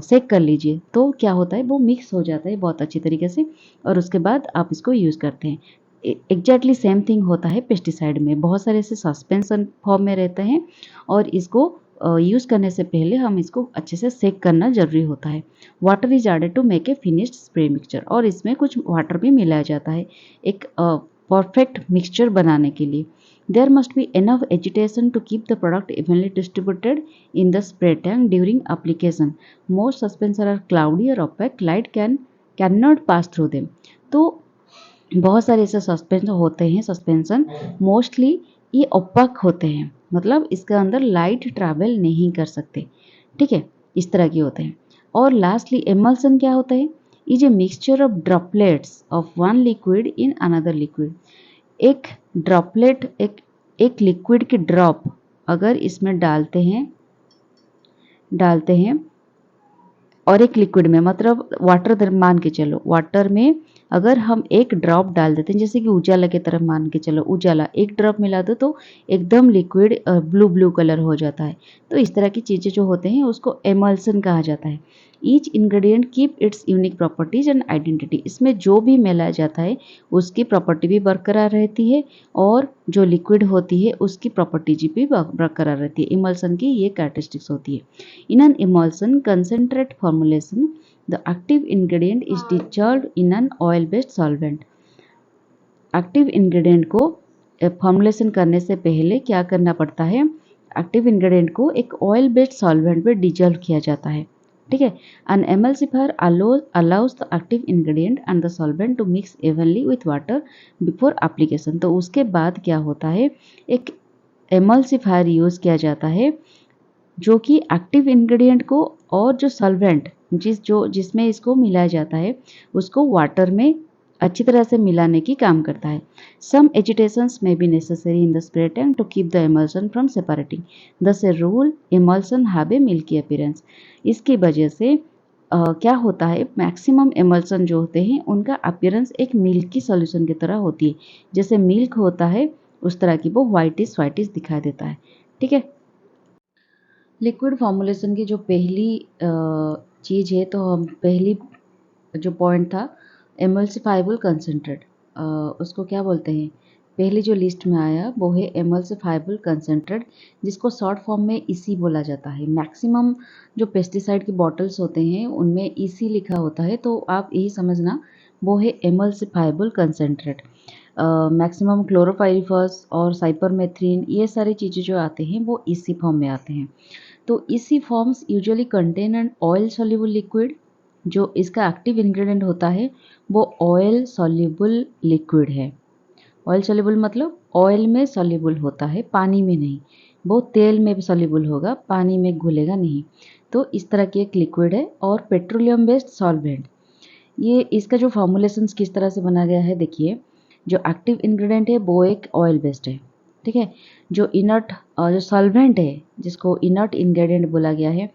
सेक कर लीजिए, तो क्या होता है वो मिक्स हो जाता है बहुत अच्छी तरीके से और उसके बाद आप इसको यूज़ करते हैं। एग्जैक्टली सेम थिंग होता है पेस्टिसाइड में, बहुत सारे ऐसे सस्पेंशन फॉर्म में रहते हैं और इसको यूज़ करने से पहले हम इसको अच्छे से सेक करना ज़रूरी होता है। Water is added to make a finished spray mixture, और इसमें कुछ वाटर भी मिलाया जाता है एक परफेक्ट मिक्सचर बनाने के लिए। There must be enough agitation to keep the product evenly distributed in the spray tank during application. Most suspensors are cloudy or opaque. Light cannot pass through them. तो बहुत सारे ऐसे सस्पेंशन होते हैं, suspension mostly ये opaque होते हैं, मतलब इसके अंदर लाइट ट्रैवल नहीं कर सकते, ठीक है, इस तरह के होते हैं। और लास्टली एमल्सन क्या होता है? Is a mixture of droplets of one liquid in another liquid. एक ड्रॉपलेट, एक लिक्विड की ड्रॉप अगर इसमें डालते हैं और एक लिक्विड में, मतलब वाटर मान के चलो, वाटर में अगर हम एक ड्रॉप डाल देते हैं, जैसे कि उजाला की तरफ मान के चलो, उजाला एक ड्रॉप मिला दो तो एकदम लिक्विड ब्लू ब्लू कलर हो जाता है। तो इस तरह की चीज़ें जो होते हैं उसको एमल्सन कहा जाता है। Each ingredient keep its unique properties and identity. इसमें जो भी मिलाया जाता है उसकी प्रॉपर्टी भी बरकरार रहती है और जो लिक्विड होती है उसकी प्रॉपर्टीज भी बरकरार रहती है। इमल्सन की ये कैरेक्टरिस्टिक्स होती है। In an emulsion concentrate formulation, the active ingredient is dissolved in an oil-based solvent. Active ingredient को फॉर्मुलेशन करने से पहले क्या करना पड़ता है? एक्टिव इंग्रेडिएंट को एक ऑयल बेस्ड सॉल्वेंट में डिजॉल्व किया जाता है, ठीक है। An emulsifier allows the active ingredient and the solvent to mix evenly with water before application. तो उसके बाद क्या होता है? एक एमल्सिफायर यूज़ किया जाता है जो कि एक्टिव इंग्रेडिएंट को और जो सॉल्वेंट जिसमें इसको मिलाया जाता है उसको वाटर में अच्छी तरह से मिलाने की काम करता है। Some agitations may be necessary in the spray tank to keep the emulsion from separating, thus a rule emulsion have a milky appearance. इसकी वजह से क्या होता है, मैक्सिमम एमल्सन जो होते हैं उनका अपीयरेंस एक मिल्की सॉल्यूशन की तरह होती है, जैसे मिल्क होता है उस तरह की वो व्हाइटिश दिखाई देता है, ठीक है। लिक्विड फॉर्मुलेशन की जो पहली चीज़ है, तो हम पहली जो पॉइंट था एमल्सिफाइबल कंसनट्रेट, उसको क्या बोलते हैं? पहली जो लिस्ट में आया वो है एमल्सिफाइबल कंसनट्रेट, जिसको शॉर्ट फॉर्म में ईसी बोला जाता है। मैक्सिमम जो पेस्टिसाइड की बॉटल्स होते हैं उनमें ईसी लिखा होता है, तो आप यही समझना वो है एमल्सिफाइबल कंसनट्रेट। मैक्सिमम क्लोरोपाइरिफॉस और साइपरमेथ्रिन ये सारी चीज़ें जो आते हैं वो ईसी फॉर्म में आते हैं। तो इसी forms usually contain an oil soluble liquid. जो इसका एक्टिव इंग्रेडिएंट होता है वो ऑयल सॉल्युबल लिक्विड है। ऑयल सॉल्युबल मतलब ऑयल में सॉल्युबल होता है, पानी में नहीं। वो तेल में भी सॉल्युबल होगा, पानी में घुलेगा नहीं। तो इस तरह की एक लिक्विड है। और पेट्रोलियम बेस्ड सॉल्वेंट, ये इसका जो फॉर्मुलेशंस किस तरह से बना गया है, देखिए जो एक्टिव इंग्रेडिएंट है वो एक ऑयल बेस्ड है, ठीक है। जो इनर्ट जो सॉल्वेंट है जिसको इनर्ट इंग्रेडिएंट बोला गया है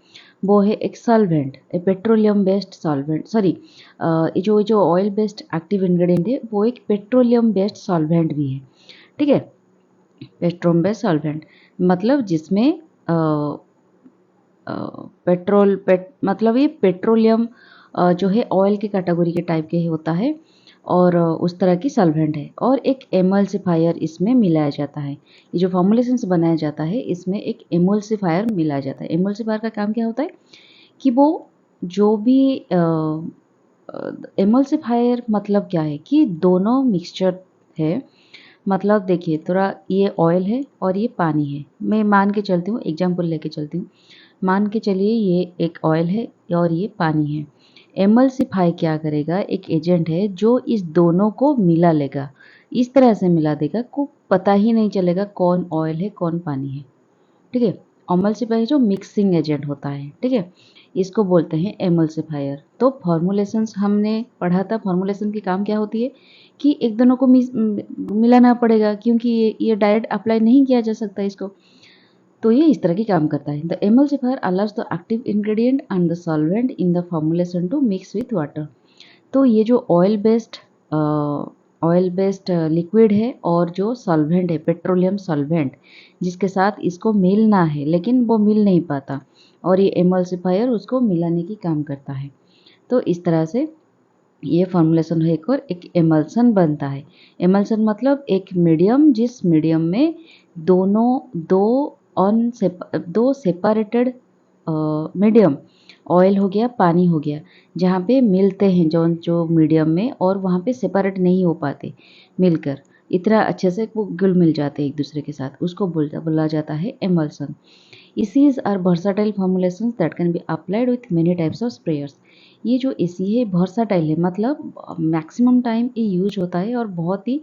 वो है एक सॉल्वेंट, ए पेट्रोलियम बेस्ड सॉल्वेंट, सॉरी जो जो ऑयल बेस्ड एक्टिव इंग्रेडिएंट है वो एक पेट्रोलियम बेस्ड सॉल्वेंट भी है, ठीक है। पेट्रोलियम बेस्ड सॉल्वेंट मतलब जिसमें मतलब ये पेट्रोलियम जो है ऑयल के कैटेगरी के टाइप के होता है और उस तरह की सॉल्वेंट है। और एक एमल्सिफायर इसमें मिलाया जाता है। ये जो फॉर्मुलेशंस बनाया जाता है इसमें एक एमल्सिफायर मिलाया जाता है। एमल्सिफायर का काम क्या होता है कि वो जो भी एमल्सिफायर मतलब क्या है कि दोनों मिक्सचर है। मतलब देखिए थोड़ा, ये ऑयल है और ये पानी है, मैं मान के चलती हूँ, एग्जाम्पल लेके चलती हूँ। मान के चलिए ये एक ऑयल है और ये पानी है। एमल्सिफाई क्या करेगा, एक एजेंट है जो इस दोनों को मिला लेगा, इस तरह से मिला देगा को पता ही नहीं चलेगा कौन ऑयल है कौन पानी है, ठीक है। एमल्सिफायर जो मिक्सिंग एजेंट होता है, ठीक है, इसको बोलते हैं एमल्सिफायर। तो फॉर्मुलेशंस हमने पढ़ा था, फॉर्मुलेशन की काम क्या होती है कि एक दोनों को मिलाना पड़ेगा, क्योंकि ये डायरेक्ट अप्लाई नहीं किया जा सकता इसको। तो ये इस तरह की काम करता है। The emulsifier allows the active ingredient and the solvent in the formulation to mix with water. तो ये जो ऑयल बेस्ड लिक्विड है और जो सॉल्वेंट है पेट्रोलियम सॉल्वेंट जिसके साथ इसको मिलना है लेकिन वो मिल नहीं पाता, और ये एमल्सिफायर उसको मिलाने की काम करता है। तो इस तरह से ये फॉर्मुलेशन होकर एक एमल्सन बनता है। एमल्सन मतलब एक मीडियम, जिस मीडियम में दो सेपरेटेड मीडियम, ऑयल हो गया पानी हो गया, जहाँ पे मिलते हैं जो जो मीडियम में, और वहाँ पे सेपरेट नहीं हो पाते मिलकर, इतना अच्छे से वो घुल मिल जाते हैं एक दूसरे के साथ, उसको बोला जाता है emulsion. ECs are versatile formulations that can be applied with many types of sprayers. ये जो EC है वर्साटाइल है, मतलब मैक्सिमम टाइम ये यूज होता है और बहुत ही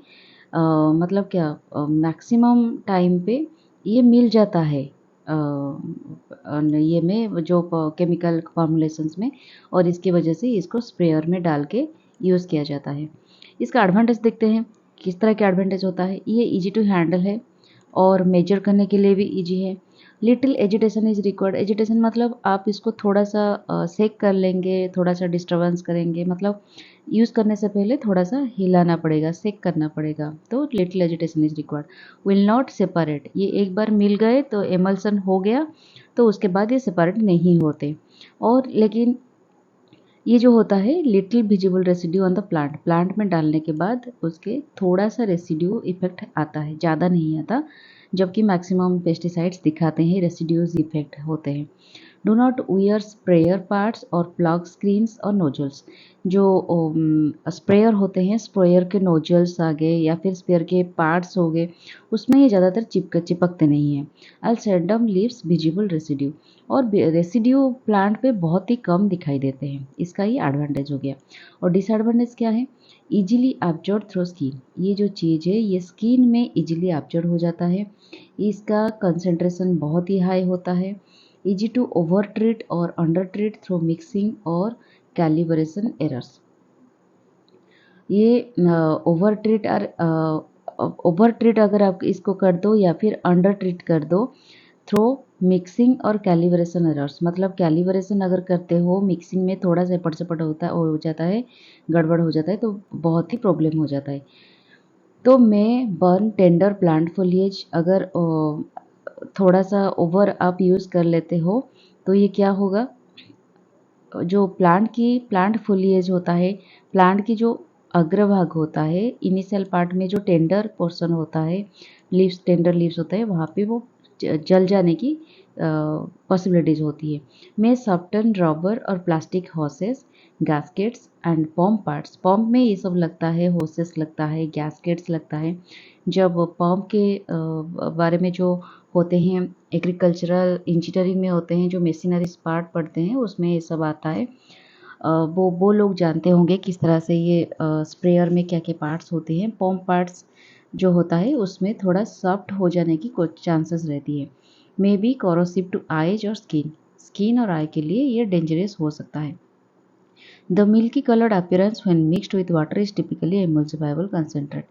मतलब क्या मैक्सिमम टाइम पे ये मिल जाता है ये में जो केमिकल फॉर्मुलेशंस में, और इसकी वजह से इसको स्प्रेयर में डाल के यूज़ किया जाता है। इसका एडवांटेज देखते हैं किस तरह के एडवांटेज होता है। ये इजी टू हैंडल है और मेजर करने के लिए भी इजी है। Little agitation is required. Agitation मतलब आप इसको थोड़ा सा सेक कर लेंगे, थोड़ा सा डिस्टर्बेंस करेंगे, मतलब यूज़ करने से पहले थोड़ा सा हिलाना पड़ेगा, सेक करना पड़ेगा, तो little agitation is required. Will not separate. ये एक बार मिल गए तो एमल्सन हो गया, तो उसके बाद ये सेपरेट नहीं होते। और लेकिन ये जो होता है little visible residue on the plant, plant में डालने के बाद उसके थोड़ा सा रेसिड्यू इफेक्ट आता है, ज़्यादा नहीं आता, जबकि मैक्सिमम पेस्टिसाइड्स दिखाते हैं रेसिड्यूज इफेक्ट होते हैं। Do not wear sprayer parts और प्लग स्क्रीन्स और नोजल्स। जो स्प्रेयर होते हैं, स्प्रेयर के नोजल्स आ गए या फिर स्प्रेयर के पार्ट्स हो गए, उसमें ये ज़्यादातर चिपकते नहीं हैं। अल सेडम लीव्स विजिबल रेसिड्यू, और रेसिड्यू प्लांट पे बहुत ही कम दिखाई देते हैं। इसका ये एडवांटेज हो गया। और डिसएडवांटेज क्या है? Easily absorb through skin. ये जो चीज़ है ये स्किन में इजीली एब्जॉर्ब हो जाता है। इसका कंसंट्रेशन बहुत ही हाई होता है। इजी टू ओवर ट्रीट और अंडर ट्रीट थ्रू मिक्सिंग और कैलिब्रेशन एरर्स। ये ओवर ट्रीट और ओवर ट्रीट अगर आप इसको कर दो या फिर अंडर ट्रीट कर दो थ्रो मिक्सिंग और कैलिब्रेशन एरर्स, मतलब कैलिब्रेशन अगर करते हो मिक्सिंग में थोड़ा सा एपट सपट हो जाता है, गड़बड़ हो जाता है, तो बहुत ही प्रॉब्लम हो जाता है। तो मैं बर्न टेंडर प्लांट फोलिएज, अगर थोड़ा सा ओवर आप यूज़ कर लेते हो तो ये क्या होगा, जो प्लांट फोलिएज होता है, प्लांट की जो अग्रभाग होता है, इनिशियल पार्ट में जो टेंडर पोर्शन होता है, लीव्स, टेंडर लीव्स होते हैं, वहाँ पे वो जल जाने की पॉसिबिलिटीज़ होती है। में सॉफ्टन रबर और plastic houses, gaskets and pump parts. Pump में ये सब लगता है, होसेस लगता है, गैस्केट्स लगता है। जब पंप के बारे में जो होते हैं एग्रीकल्चरल इंजीनियरिंग में होते हैं, जो मशीनरीज पार्ट पढ़ते हैं, उसमें ये सब आता है। वो लोग जानते होंगे किस तरह से ये स्प्रेयर में क्या क्या पार्ट्स होते हैं। पंप पार्ट्स जो होता है उसमें थोड़ा सॉफ्ट हो जाने की कुछ चांसेस रहती है। May be corrosive to eyes और स्किन और आई के लिए ये डेंजरस हो सकता है। The milky coloured appearance when mixed with water is typically emulsifiable concentrate.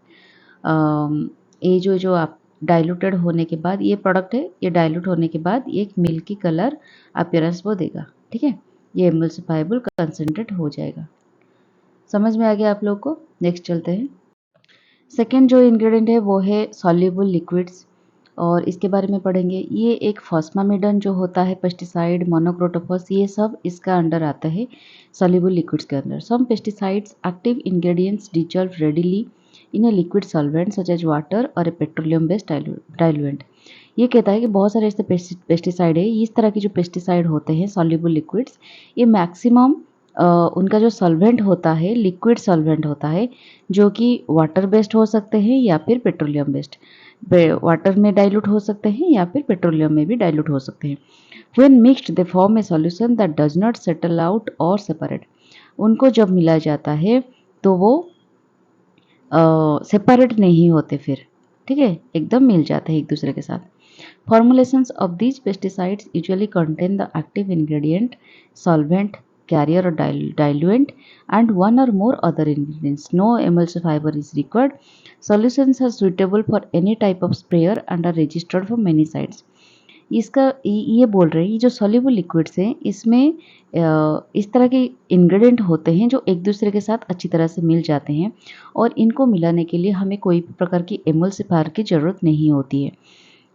ये जो आप डाइल्यूटेड होने के बाद ये प्रोडक्ट है, ये डाइल्यूट होने के बाद ये एक मिल्की कलर अपीयरेंस वो देगा, ठीक है। ये एमल्सिफाइबल कंसनट्रेट हो जाएगा। समझ में आ गया आप लोग को? नेक्स्ट चलते हैं। सेकेंड जो इंग्रेडिएंट है वो है सॉल्युबल लिक्विड्स, और इसके बारे में पढ़ेंगे। ये एक फॉस्फामिडन जो होता है, पेस्टिसाइड, मोनोक्रोटोफॉस, ये सब इसका अंडर आता है सॉल्युबल लिक्विड्स के अंदर। Some pesticides active ingredients dissolve readily in a liquid solvent such as water or a petroleum based diluent. ये कहता है कि बहुत सारे ऐसे पेस्टिसाइड है, इस तरह के जो पेस्टिसाइड होते हैं सॉल्युबल लिक्विड्स, ये मैक्सिमम उनका जो सॉल्वेंट होता है लिक्विड सॉल्वेंट होता है, जो कि वाटर बेस्ड हो सकते हैं या फिर पेट्रोलियम बेस्ड। वाटर में डाइल्यूट हो सकते हैं या फिर पेट्रोलियम में भी डाइल्यूट हो सकते हैं। When mixed they form A solution that does not settle out और सेपरेट। उनको जब मिला जाता है तो वो सेपरेट नहीं होते फिर, ठीक है, एकदम मिल जाते हैं एक दूसरे के साथ। Formulations of these pesticides usually contain the active ingredient, solvent, carrier or diluent, and one or more other ingredients. No emulsifier is required. Solutions are suitable for any type of sprayer and are registered for many sites. इसका ये बोल रहे हैं, ये जो soluble liquids हैं इसमें इस तरह के इंग्रेडिएंट होते हैं जो एक दूसरे के साथ अच्छी तरह से मिल जाते हैं, और इनको मिलाने के लिए हमें कोई भी प्रकार की एमल्सिफायर की ज़रूरत नहीं होती है,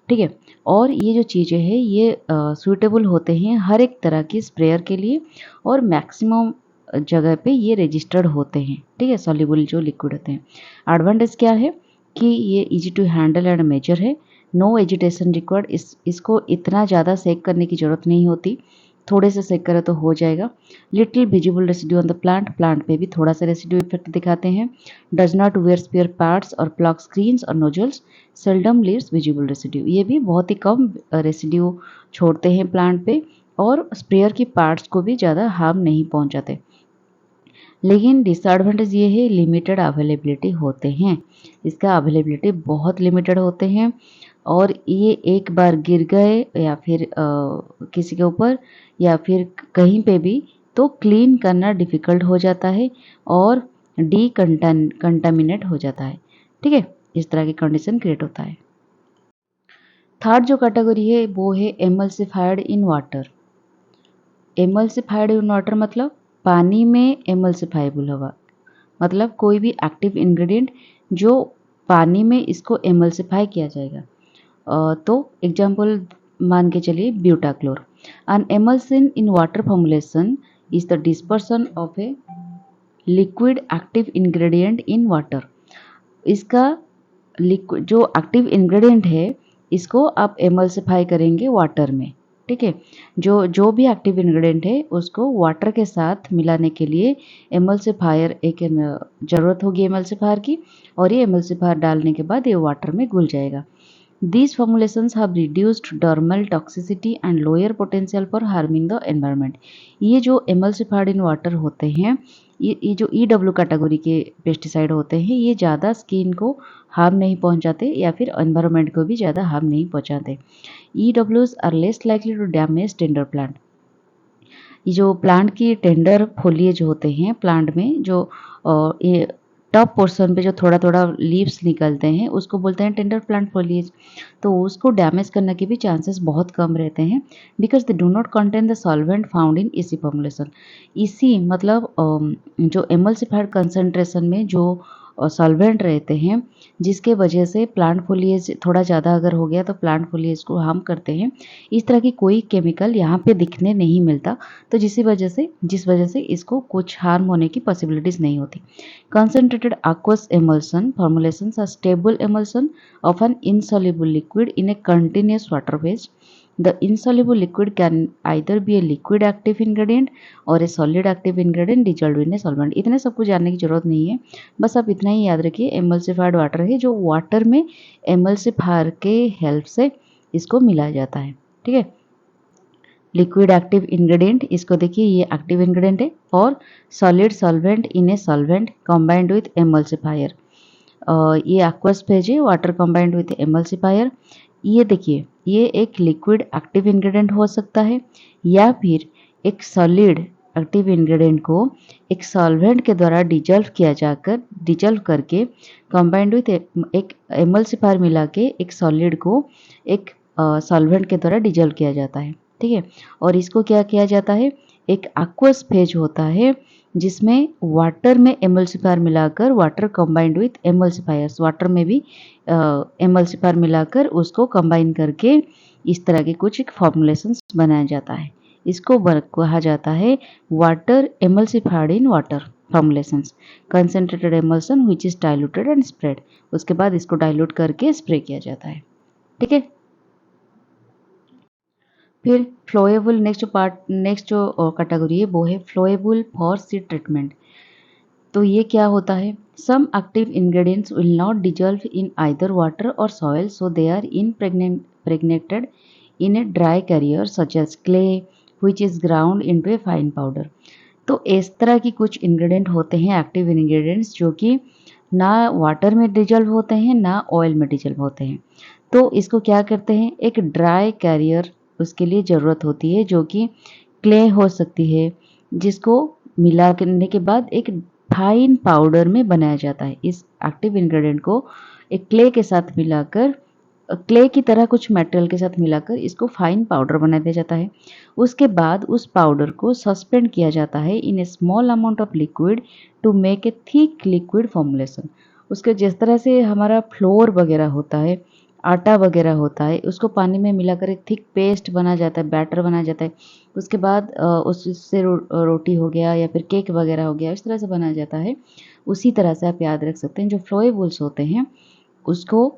ठीक है। और ये जो चीज़ें हैं ये सूटेबल होते हैं हर एक तरह की स्प्रेयर के लिए, और मैक्सिमम जगह पे ये रजिस्टर्ड होते हैं, ठीक है, सॉल्युबल जो लिक्विड होते हैं। एडवांटेज क्या है कि ये easy to handle and measure है। नो एजिटेशन रिक्वायर्ड, इसको इतना ज़्यादा सेक करने की ज़रूरत नहीं होती, थोड़े से सेक करें तो हो जाएगा। Little visible residue on the plant, plant पे भी थोड़ा सा रेसिड्यू इफेक्ट दिखाते हैं। Does not wear spare parts और प्लग स्क्रीन्स और nozzles, seldom leaves visible residue, ये भी बहुत ही कम रेसिड्यू छोड़ते हैं प्लांट पे और स्प्रेयर की पार्ट्स को भी ज़्यादा हार्म नहीं पहुंचाते। लेकिन डिसएडवांटेज ये है लिमिटेड अवेलेबिलिटी होते हैं, इसका अवेलेबिलिटी बहुत लिमिटेड होते हैं और ये एक बार गिर गए या फिर किसी के ऊपर या फिर कहीं पे भी तो क्लीन करना डिफ़िकल्ट हो जाता है और कंटामिनेट हो जाता है। ठीक है, इस तरह की कंडीशन क्रिएट होता है। थर्ड जो कैटेगरी है वो है एमल्सिफाइड in water. Emulsified in water मतलब पानी में एमल्सिफाइबल होगा, मतलब कोई भी एक्टिव इंग्रेडिएंट जो पानी में इसको एमल्सिफाई किया जाएगा। तो एग्जाम्पल मान के चलिए butachlor. An emulsion in water formulation is the dispersion of a liquid active ingredient in water. इसका लिक्विड जो एक्टिव इंग्रेडिएंट है इसको आप एमल्सिफाई करेंगे वाटर में। ठीक है, जो जो भी एक्टिव इंग्रेडिएंट है उसको वाटर के साथ मिलाने के लिए एमल्सिफायर एक ज़रूरत होगी एमल्सिफायर की, और ये एमल्सिफायर डालने के बाद ये वाटर में घुल जाएगा। These formulations have reduced dermal toxicity and lower potential for harming the environment। ये जो emulsified in water होते हैं, ये जो EW कैटेगरी के पेस्टिसाइड होते हैं, ये ज़्यादा स्किन को हार्म नहीं पहुंचाते या फिर एनवायरनमेंट को भी ज़्यादा हार्म नहीं पहुंचाते। EWs are less likely to damage tender plant. ये जो प्लांट की टेंडर फोलिएज होते हैं प्लांट में, जो ये टॉप पोर्शन पे जो थोड़ा थोड़ा लीव्स निकलते हैं उसको बोलते हैं टेंडर प्लांट फोलिएज। तो उसको डैमेज करने के भी चांसेस बहुत कम रहते हैं because they do not contain the solvent found in इसी फॉर्मुलेशन। इसी मतलब जो एमल्सिफाइड कंसंट्रेशन में जो सॉल्वेंट रहते हैं जिसके वजह से प्लांट फोलिएज थोड़ा ज़्यादा अगर हो गया तो प्लांट फोलिएज को हार्म करते हैं। इस तरह की कोई केमिकल यहाँ पे दिखने नहीं मिलता, तो जिस वजह से इसको कुछ हार्म होने की पॉसिबिलिटीज नहीं होती। Concentrated aqueous emulsion formulations are stable emulsion of an insoluble liquid in a continuous water phase। The insoluble liquid can either be a liquid active ingredient or a solid active ingredient dissolved in a solvent। इतने सब कुछ जानने की जरूरत नहीं है, बस आप इतना ही याद रखिए एमल्सिफाइड वाटर है जो वाटर में एमल्सिफायर के हेल्प से इसको मिलाया जाता है। ठीक है, लिक्विड एक्टिव इंग्रेडिएंट, इसको देखिए ये एक्टिव इंग्रेडिएंट है, और solid solvent in a solvent combined with emulsifier. ये एक्वस फेज है, वाटर कंबाइंड विथ एमल्सिफायर। ये देखिए ये एक लिक्विड एक्टिव इंग्रेडिएंट हो सकता है या फिर एक सॉलिड एक्टिव इंग्रेडिएंट को एक सॉल्वेंट के द्वारा डिजल्व करके कंबाइंड विथ एक एमल्सिफायर मिला के एक सॉलिड को एक सॉल्वेंट के द्वारा डिजल्व किया जाता है। ठीक है, और इसको क्या किया जाता है, एक एक्वस फेज होता है जिसमें वाटर में एमल्सिफायर मिलाकर वाटर कंबाइंड विथ एमल्सिफायर्स, वाटर में भी एमल्सिफायर मिलाकर उसको कंबाइन करके इस तरह के कुछ एक फॉर्मुलेशंस बनाया जाता है। इसको कहा जाता है water emulsified in water formulations, concentrated emulsion which is diluted and spread. उसके बाद इसको डाइल्यूट करके स्प्रे किया जाता है। ठीक है, फिर फ्लोएबल नेक्स्ट जो कैटेगरी है वो है फ्लोएबल फॉर सीड ट्रीटमेंट। तो ये क्या होता है, some active ingredients will not dissolve in either water or soil so they are impregnated in a dry carrier such as clay which is ground into a fine powder. तो इस तरह की कुछ इंग्रेडिएंट होते हैं एक्टिव इंग्रेडिएंट्स जो कि ना वाटर में डिजॉल्व होते हैं ना ऑयल में डिजॉल्व होते हैं। तो इसको क्या करते हैं, एक ड्राई कैरियर उसके लिए ज़रूरत होती है जो कि क्ले हो सकती है, जिसको मिला करने के बाद एक फाइन पाउडर में बनाया जाता है। इस एक्टिव इंग्रेडिएंट को एक क्ले के साथ मिलाकर, क्ले की तरह कुछ मेटेरियल के साथ मिलाकर इसको फाइन पाउडर बना दिया जाता है। उसके बाद उस पाउडर को सस्पेंड किया जाता है in a small amount of liquid to make a thick liquid formulation. उसके जिस तरह से हमारा फ्लोर वगैरह होता है, आटा वगैरह होता है, उसको पानी में मिलाकर एक थिक पेस्ट बना जाता है, बैटर बनाया जाता है। उसके बाद उससे रोटी हो गया या फिर केक वगैरह हो गया, इस तरह से बनाया जाता है। उसी तरह से आप याद रख सकते हैं जो फ्लोएबल्स होते हैं उसको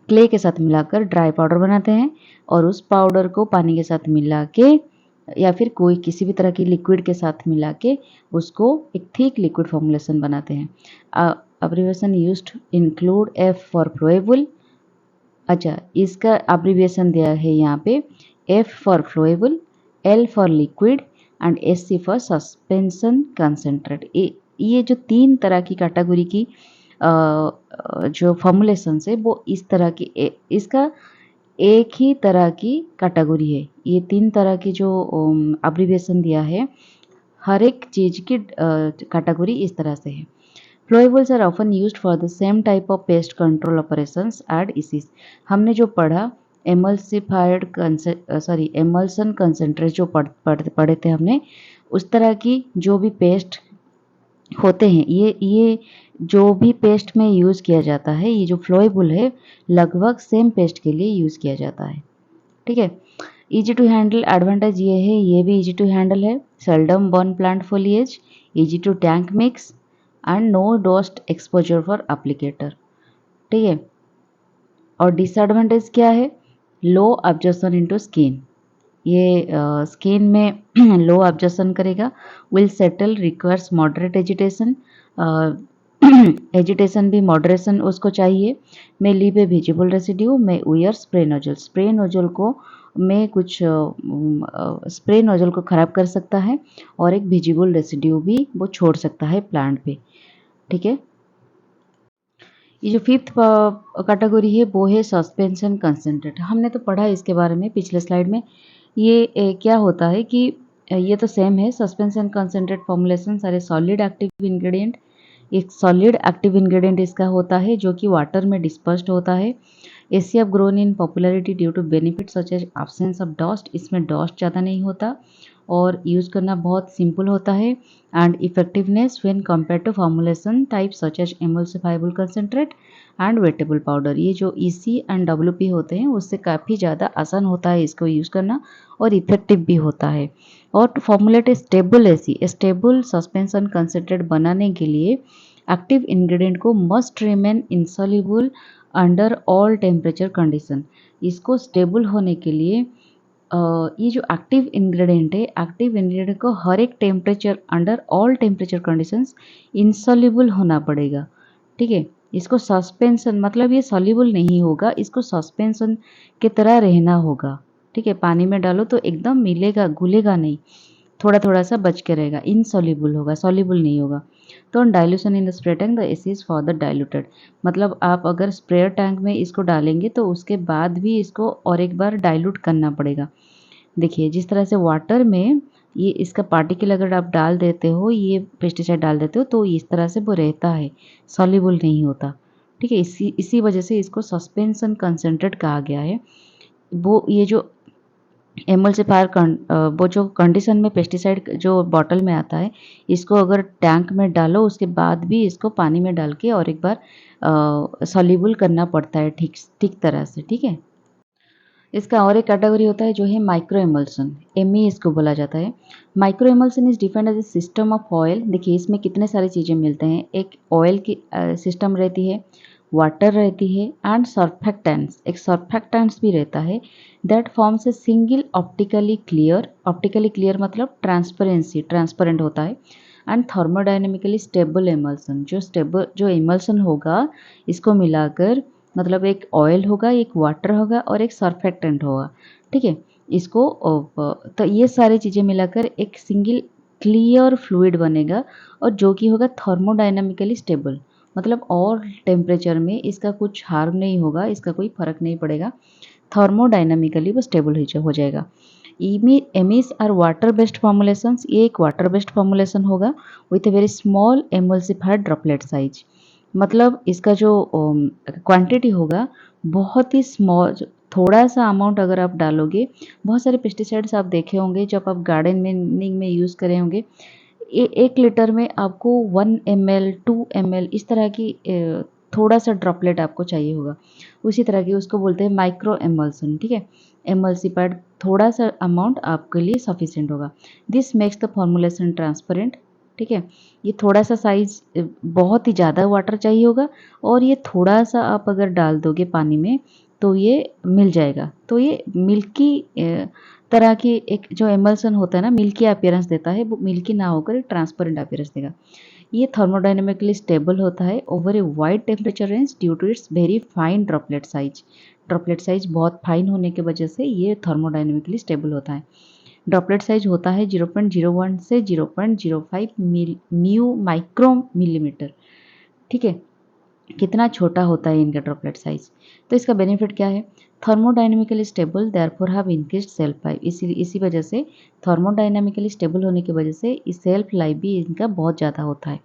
क्ले के साथ मिलाकर ड्राई पाउडर बनाते हैं और उस पाउडर को पानी के साथ मिला के या फिर कोई किसी भी तरह की लिक्विड के साथ मिला के उसको एक थिक लिक्विड फॉर्मुलेशन बनाते हैं। Abbreviation used include F for flowable. अच्छा, इसका अब्रिविएशन दिया है यहाँ पे, F for flowable, L for liquid and S C for suspension concentrate. ये जो 3 तरह की कैटेगरी की जो फॉर्मुलेशन है वो इस तरह की इसका एक ही तरह की कैटेगरी है। ये 3 तरह की जो अब्रिविएशन दिया है, हर एक चीज़ की कैटेगरी इस तरह से है। Flowables are often used for the same type of pest control operations at ECs। हमने जो पढ़ा एमल्सिफाइड एमल्सन कंसेंट्रेट जो पढ़े थे हमने, उस तरह की जो भी पेस्ट होते हैं, ये जो भी पेस्ट में यूज़ किया जाता है, ये जो फ्लोएबल है लगभग सेम पेस्ट के लिए यूज़ किया जाता है। ठीक है, ईजी टू हैंडल एडवांटेज ये है, ये भी ईजी टू हैंडल है, seldom burn plant foliage, easy to tank mix and no dust exposure for applicator. ठीक है, और डिसएडवांटेज क्या है, लो एब्जॉर्प्शन इनटू स्किन, ये स्किन में लो एब्जॉर्प्शन करेगा, will settle, requires moderate agitation, agitation भी मॉडरेशन उसको चाहिए, may leave a visible residue, may wear spray nozzle, spray nozzle को में कुछ स्प्रे नोजल को ख़राब कर सकता है और एक विजिबल रेसिड्यू भी वो छोड़ सकता है प्लांट पे। ठीक है, ये जो 5th कैटेगरी है वो है सस्पेंशन कंसेंट्रेट। हमने तो पढ़ा इसके बारे में पिछले स्लाइड में। ये क्या होता है कि ये तो सेम है, सस्पेंशन कंसेंट्रेट फॉर्मुलेशन सारे सॉलिड एक्टिव इंग्रेडिएंट, एक सॉलिड एक्टिव इंग्रेडिएंट इसका होता है जो कि वाटर में डिस्पर्स्ड होता है। ACF grown in popularity due to benefit such as absence of dust, इसमें डस्ट ज़्यादा नहीं होता और यूज़ करना बहुत सिंपल होता है, and effectiveness when compare to formulation type such as emulsifiable concentrate and wettable powder. ये जो ईसी एंड डब्ल्यूपी होते हैं उससे काफ़ी ज़्यादा आसान होता है इसको यूज़ करना और इफेक्टिव भी होता है। और to formulate a stable AC, stable suspension concentrate बनाने के लिए एक्टिव इंग्रेडिएंट को must remain insoluble under all temperature condition. इसको स्टेबल होने के लिए ये जो एक्टिव इंग्रेडिएंट है, एक्टिव इंग्रेडिएंट को हर एक temperature under all temperature conditions insoluble होना पड़ेगा। ठीक है, इसको सस्पेंशन मतलब ये सॉल्युबल नहीं होगा, इसको सस्पेंशन की तरह रहना होगा। ठीक है, पानी में डालो तो एकदम मिलेगा, घुलेगा नहीं, थोड़ा थोड़ा सा बच के रहेगा, इनसॉल्युबल होगा, सॉल्युबल नहीं होगा। तो dilution in the spray tank the AC is further diluted, मतलब आप अगर स्प्रेयर टैंक में इसको डालेंगे तो उसके बाद भी इसको और एक बार डाइल्यूट करना पड़ेगा। देखिए जिस तरह से वाटर में ये इसका पार्टिकल अगर आप डाल देते हो, ये पेस्टिसाइड डाल देते हो तो इस तरह से वो रहता है, सॉल्युबल नहीं होता। ठीक है, इसी वजह से इसको सस्पेंशन कंसेंट्रेट कहा गया है। वो ये जो एमल्सिफायर वो जो कंडीशन में पेस्टिसाइड जो बॉटल में आता है, इसको अगर टैंक में डालो उसके बाद भी इसको पानी में डाल के और एक बार सॉल्युबल करना पड़ता है ठीक ठीक तरह से। ठीक है, इसका और एक कैटेगरी होता है जो है माइक्रो एमल्सन, एमई इसको बोला जाता है। Micro emulsion is defined as a system of oil. देखिए इसमें कितने सारी चीज़ें मिलते हैं, एक ऑयल की सिस्टम रहती है, वाटर रहती है एंड सर्फेक्टेंट्स, एक सर्फेक्टेंट्स भी रहता है, that forms a single optically clear मतलब ट्रांसपेरेंसी, ट्रांसपेरेंट होता है, एंड थर्मोडाइनमिकली स्टेबल एमल्सन, जो एमल्सन होगा इसको मिलाकर मतलब एक ऑयल होगा, एक वाटर होगा और एक सर्फेक्टेंट होगा। ठीक है, इसको तो ये सारी चीज़ें मिलाकर एक सिंगल क्लियर फ्लूइड बनेगा और जो कि होगा थर्मोडाइनमिकली स्टेबल, मतलब और टेम्परेचर में इसका कुछ हार्म नहीं होगा, इसका कोई फर्क नहीं पड़ेगा, थर्मोडाइनमिकली वो स्टेबल हो जाएगा। MEs are water based formulations, ये एक वाटर बेस्ड फॉर्मुलेशन होगा with a very small emulsified droplet size, मतलब इसका जो क्वांटिटी होगा बहुत ही स्मॉल, थोड़ा सा अमाउंट अगर आप डालोगे, बहुत सारे पेस्टिसाइड्स आप देखे होंगे जब आप गार्डनिंग में यूज़ करे होंगे, 1 लीटर में आपको 1 ml 2 ml इस तरह की थोड़ा सा ड्रॉपलेट आपको चाहिए होगा, उसी तरह की उसको बोलते हैं माइक्रो एमल्सन। ठीक है, एमल्सिफाइड थोड़ा सा अमाउंट आपके लिए सफिशिएंट होगा। This makes the formulation transparent. ठीक है, ये थोड़ा सा साइज, बहुत ही ज़्यादा वाटर चाहिए होगा और ये थोड़ा सा आप अगर डाल दोगे पानी में तो ये मिल जाएगा, तो ये मिल्की तरह की एक जो एमल्सन होता है ना, मिल्की अपीयरेंस देता है, वो मिल्की ना होकर एक ट्रांसपेरेंट अपीयरेंस देगा। ये थर्मोडायनेमिकली स्टेबल होता है over a wide temperature range due to its very fine droplet size. Droplet size बहुत फाइन होने की वजह से ये थर्मोडायनेमिकली स्टेबल होता है। ड्रॉपलेट साइज होता है 0.01 से 0.05 म्यू माइक्रो मिलीमीटर। ठीक है, कितना छोटा होता है इनका ड्रॉपलेट साइज। तो इसका बेनिफिट क्या है? Thermodynamically stable therefore have increased self life. इसी वजह से थर्मोडायनेमिकली स्टेबल होने की वजह से इस सेल्फ लाइफ भी इनका बहुत ज़्यादा होता है।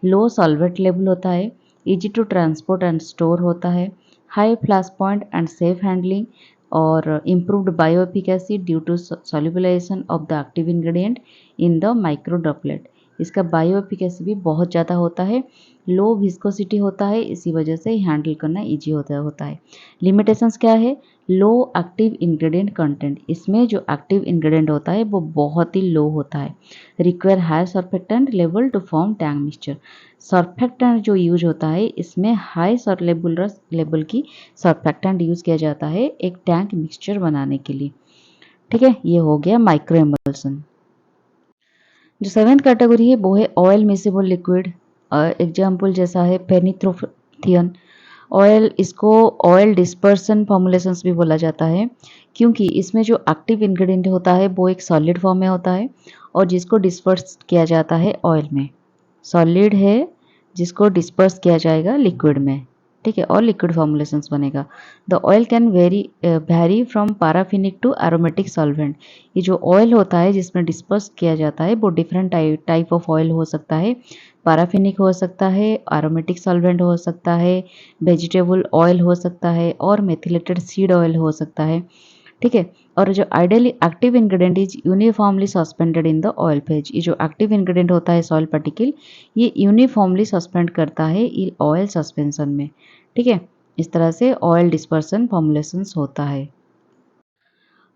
लो सॉल्वेंट लेवल होता है, easy to transport and store होता है, high flash point and safe handling और improved bio efficacy due to solubilization of the active ingredient in the micro droplet. इसका बायो एफिकेसी भी बहुत ज़्यादा होता है, लो विस्कोसिटी होता है, इसी वजह से हैंडल करना ईजी होता है। लिमिटेशंस क्या है? लो एक्टिव इंग्रेडिएंट कंटेंट, इसमें जो एक्टिव इंग्रेडिएंट होता है वो बहुत ही लो होता है। Require high surfactant level to form tank mixture. Surfactant जो यूज होता है इसमें हाई लेवल की सर्फेक्टेंट यूज किया जाता है एक टैंक मिक्सचर बनाने के लिए। ठीक है, ये हो गया माइक्रो एमल्सन। जो सेवेंथ कैटेगरी है वो है ऑयल मिसेबल लिक्विड। एग्जाम्पल जैसा है पेनिथ्रोथियन ऑयल, इसको ऑयल डिस्पर्सन फॉर्मुलेशंस भी बोला जाता है क्योंकि इसमें जो एक्टिव इंग्रेडिएंट होता है वो एक सॉलिड फॉर्म में होता है और जिसको डिस्पर्स किया जाता है ऑयल में। सॉलिड है जिसको डिस्पर्स किया जाएगा लिक्विड में, ठीक है, और लिक्विड फॉर्मुलेशंस बनेगा। The oil can vary from paraffinic to aromatic solvent. ये जो ऑयल होता है जिसमें डिस्पर्स किया जाता है वो डिफरेंट टाइप ऑफ ऑयल हो सकता है। पैराफिनिक हो सकता है, एरोमेटिक सॉल्वेंट हो सकता है, वेजिटेबल ऑयल हो सकता है और मेथिलेटेड सीड ऑयल हो सकता है। ठीक है, और जो ideally active ingredient is uniformly suspended in the oil phase. ये जो एक्टिव इंग्रेडिएंट होता है सॉइल पार्टिकल, ये यूनिफॉर्मली सस्पेंड करता है ऑयल सस्पेंशन में। ठीक है, इस तरह से ऑयल डिस्पर्सन फॉर्मुलेशंस होता है।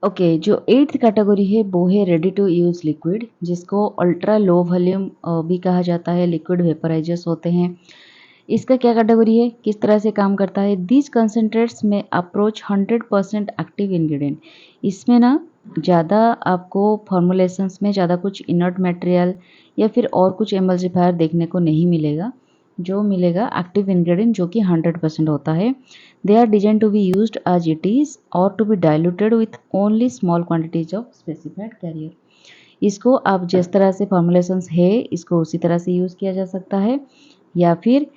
ओके, जो एट्थ कैटेगरी है वो है रेडी टू यूज लिक्विड, जिसको अल्ट्रा लो वॉल्यूम भी कहा जाता है। लिक्विड वेपराइजर्स होते हैं। इसका क्या कैटेगरी है, किस तरह से काम करता है? दीज कंसनट्रेट्स में अप्रोच 100% एक्टिव इंग्रेडिएंट। इसमें ना ज़्यादा आपको फॉर्मुलेशंस में ज़्यादा कुछ इनर्ट मटेरियल या फिर और कुछ एमल्सिफायर देखने को नहीं मिलेगा। जो मिलेगा एक्टिव इंग्रेडिएंट जो कि 100% होता है। They are design to be used as it is or to be diluted with only small quantities of specified carrier. इसको आप जिस तरह से फॉर्मुलेशंस है इसको उसी तरह से यूज़ किया जा सकता है या फिर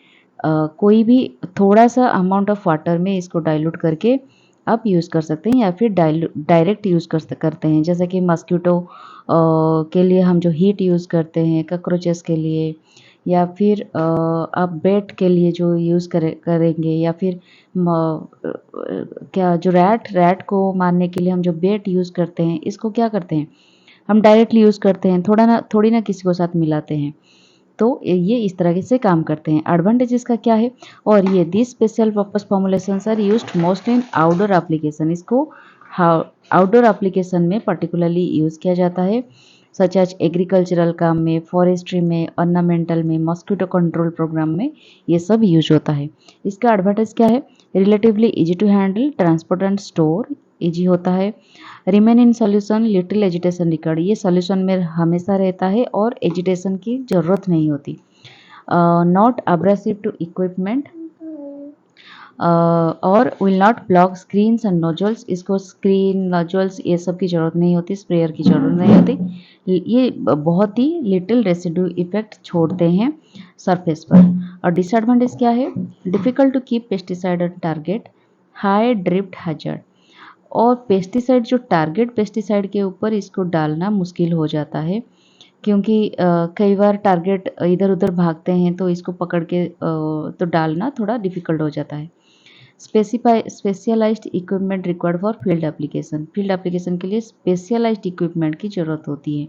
कोई भी थोड़ा सा अमाउंट ऑफ वाटर में इसको डाइल्यूट करके आप यूज़ कर सकते हैं या फिर डायरेक्ट यूज़ करते हैं। जैसे कि मस्कीटो के लिए हम जो हीट यूज़ करते हैं, कॉकरोचेस के लिए, या फिर आप बेट के लिए जो यूज़ करेंगे, या फिर क्या जो रैट को मारने के लिए हम जो बेट यूज़ करते हैं, इसको क्या करते हैं हम डायरेक्टली यूज़ करते हैं, थोड़ी ना किसी को साथ मिलाते हैं। तो ये इस तरह से काम करते हैं। एडवांटेज इसका क्या है? और ये this special purpose formulations are used mostly in outdoor application. इसको आउटडोर एप्लीकेशन में पर्टिकुलरली यूज़ किया जाता है, सच एज एग्रीकल्चरल काम में, फॉरेस्ट्री में, ऑर्नामेंटल में, मॉस्किटो कंट्रोल प्रोग्राम में ये सब यूज होता है। इसका एडवांटेज क्या है? Relatively easy to handle, transport and store easy होता है। Remain in solution little agitation record, ये सॉल्यूशन में हमेशा रहता है और एजिटेशन की ज़रूरत नहीं होती। नॉट अब्रेसिव टू इक्विपमेंट और will not block screens and nozzles. इसको स्क्रीन नोजल्स ये सब की ज़रूरत नहीं होती, स्प्रेयर की ज़रूरत नहीं होती। ये बहुत ही लिटिल रेसिड्यू इफेक्ट छोड़ते हैं सरफेस पर। और डिसएडवांटेज क्या है? Difficult to keep pesticide on target, high drift hazard. और पेस्टिसाइड जो टारगेट पेस्टिसाइड के ऊपर इसको डालना मुश्किल हो जाता है क्योंकि कई बार टारगेट इधर उधर भागते हैं तो इसको पकड़ के तो डालना थोड़ा डिफिकल्ट हो जाता है। Specialised equipment required for field application. Field application के लिए स्पेशलाइज्ड इक्विपमेंट की ज़रूरत होती है।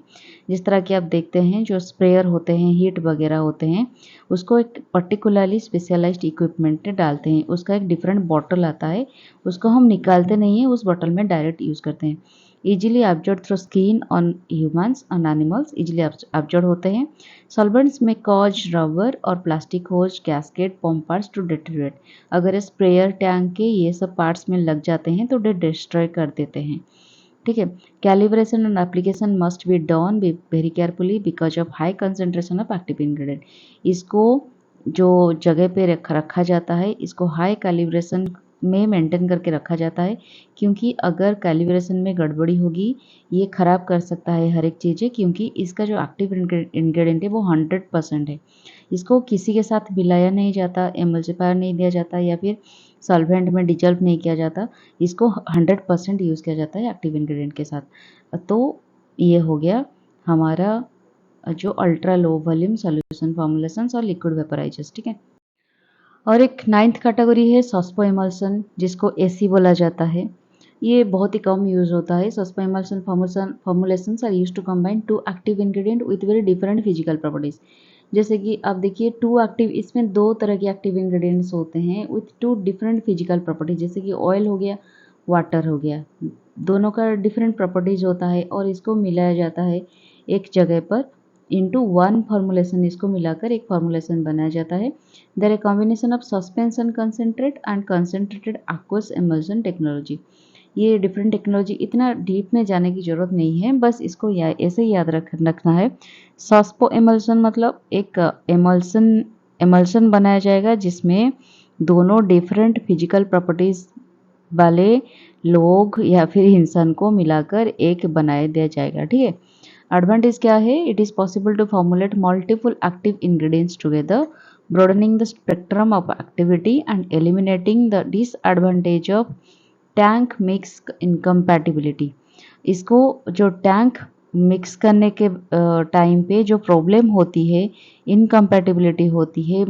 जिस तरह कि आप देखते हैं जो स्प्रेयर होते हैं, हीट वगैरह होते हैं, उसको एक पर्टिकुलरली स्पेशलाइज्ड इक्विपमेंट में डालते हैं। उसका एक डिफरेंट बॉटल आता है, उसको हम निकालते नहीं हैं, उस बॉटल में डायरेक्ट यूज़ करते हैं। Easily absorb through skin on humans on animals, easily absorb होते हैं। सॉल्वेंट्स में कॉज रबर और plastic hose gasket pump parts to deteriorate. अगर स्प्रेयर टैंक के ये सब पार्ट्स में लग जाते हैं तो डिस्ट्रॉय कर देते हैं। ठीक है। Calibration and application must be done very carefully because of high concentration of active ingredient. इसको जो जगह पे रखा जाता है, इसको हाई कैलिब्रेशन में मेंटेन करके रखा जाता है, क्योंकि अगर कैलिब्रेशन में गड़बड़ी होगी ये ख़राब कर सकता है हर एक चीज़ें, क्योंकि इसका जो एक्टिव इंग्रेडिएंट है वो 100% है। इसको किसी के साथ मिलाया नहीं जाता, एमल्सिफायर नहीं दिया जाता या फिर सॉल्वेंट में डिजल्व नहीं किया जाता। इसको 100% यूज़ किया जाता है एक्टिव इंग्रेडिएंट के साथ। तो ये हो गया हमारा जो ultra low volume solution formulations और लिक्विड वेपराइजर्स, ठीक है। और एक 9th कैटेगरी है सॉस्पो इमल्सन, जिसको एसी बोला जाता है। ये बहुत ही कम यूज़ होता है। Suspo emulsion formulations are used to combine two active ingredient with very different physical properties. जैसे कि आप देखिए टू एक्टिव, इसमें दो तरह के एक्टिव इंग्रेडिएंट्स होते हैं with to different physical properties. जैसे कि ऑयल हो गया, वाटर हो गया, दोनों का डिफरेंट प्रॉपर्टीज होता है और इसको मिलाया जाता है एक जगह पर इनटू वन फॉर्मुलेशन। इसको मिलाकर एक फॉर्मुलेशन बनाया जाता है। There a combination of suspension concentrate and concentrated aqueous emulsion technology. ये डिफरेंट टेक्नोलॉजी, इतना डीप में जाने की ज़रूरत नहीं है, बस इसको ऐसे ही याद रखना है। सॉस्पो एमल्सन मतलब एक एमल्सन बनाया जाएगा जिसमें दोनों डिफरेंट फिजिकल प्रॉपर्टीज वाले लोग या फिर इंसान को मिलाकर एक बनाया दिया जाएगा, ठीक है। एडवांटेज क्या है? It is possible to formulate multiple active ingredients together, broadening the spectrum of activity and eliminating the disadvantage of tank mix incompatibility. इसको जो टैंक मिक्स करने के टाइम पे जो प्रॉब्लम होती है, इनकम्पैटिबिलिटी होती है,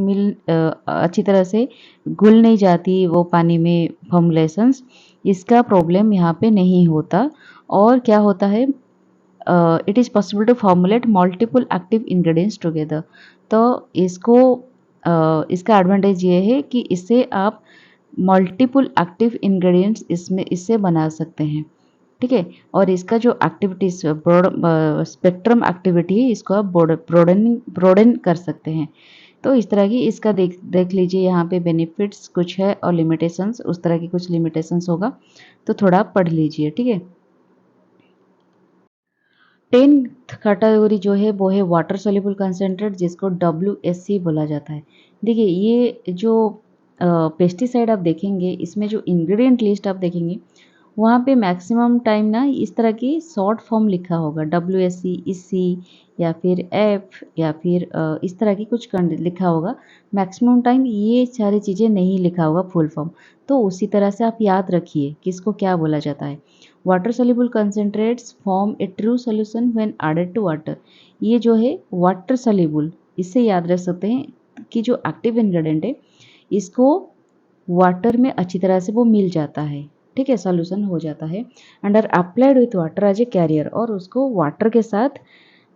अच्छी तरह से घुल नहीं जाती वो पानी में फॉर्मुलेशंस, इसका प्रॉब्लम यहाँ पे नहीं होता। और क्या होता है, it is possible to formulate multiple active ingredients together. तो इसको इसका एडवांटेज ये है कि इससे आप मल्टीपल एक्टिव इंग्रेडिएंट्स इससे बना सकते हैं, ठीक है। और इसका जो एक्टिविटीज स्पेक्ट्रम एक्टिविटी है, इसको आप ब्रोडन कर सकते हैं। तो इस तरह की इसका देख लीजिए, यहाँ पे बेनिफिट्स कुछ है और लिमिटेशंस, उस तरह की कुछ लिमिटेशंस होगा, तो थोड़ा पढ़ लीजिए, ठीक है। 10th कैटेगरी जो है वो है वाटर सोल्यूबल कंसेंट्रेट, जिसको WSC बोला जाता है। देखिए ये जो पेस्टिसाइड आप देखेंगे, इसमें जो इंग्रेडिएंट लिस्ट आप देखेंगे वहाँ पे मैक्सिमम टाइम ना इस तरह की शॉर्ट फॉर्म लिखा होगा, WSC, EC या फिर F या फिर इस तरह की कुछ लिखा होगा। मैक्सिमम टाइम ये सारी चीज़ें नहीं लिखा होगा फुल फॉर्म। तो उसी तरह से आप याद रखिए किसको क्या बोला जाता है। Water soluble concentrates form a true solution when added to water. ये जो है वाटर सोल्यूबल, इससे याद रख सकते हैं कि जो एक्टिव इंग्रेडिएंट है इसको वाटर में अच्छी तरह से वो मिल जाता है, ठीक है, सॉल्यूशन हो जाता है। And are applied with water as a carrier, और उसको वाटर के साथ,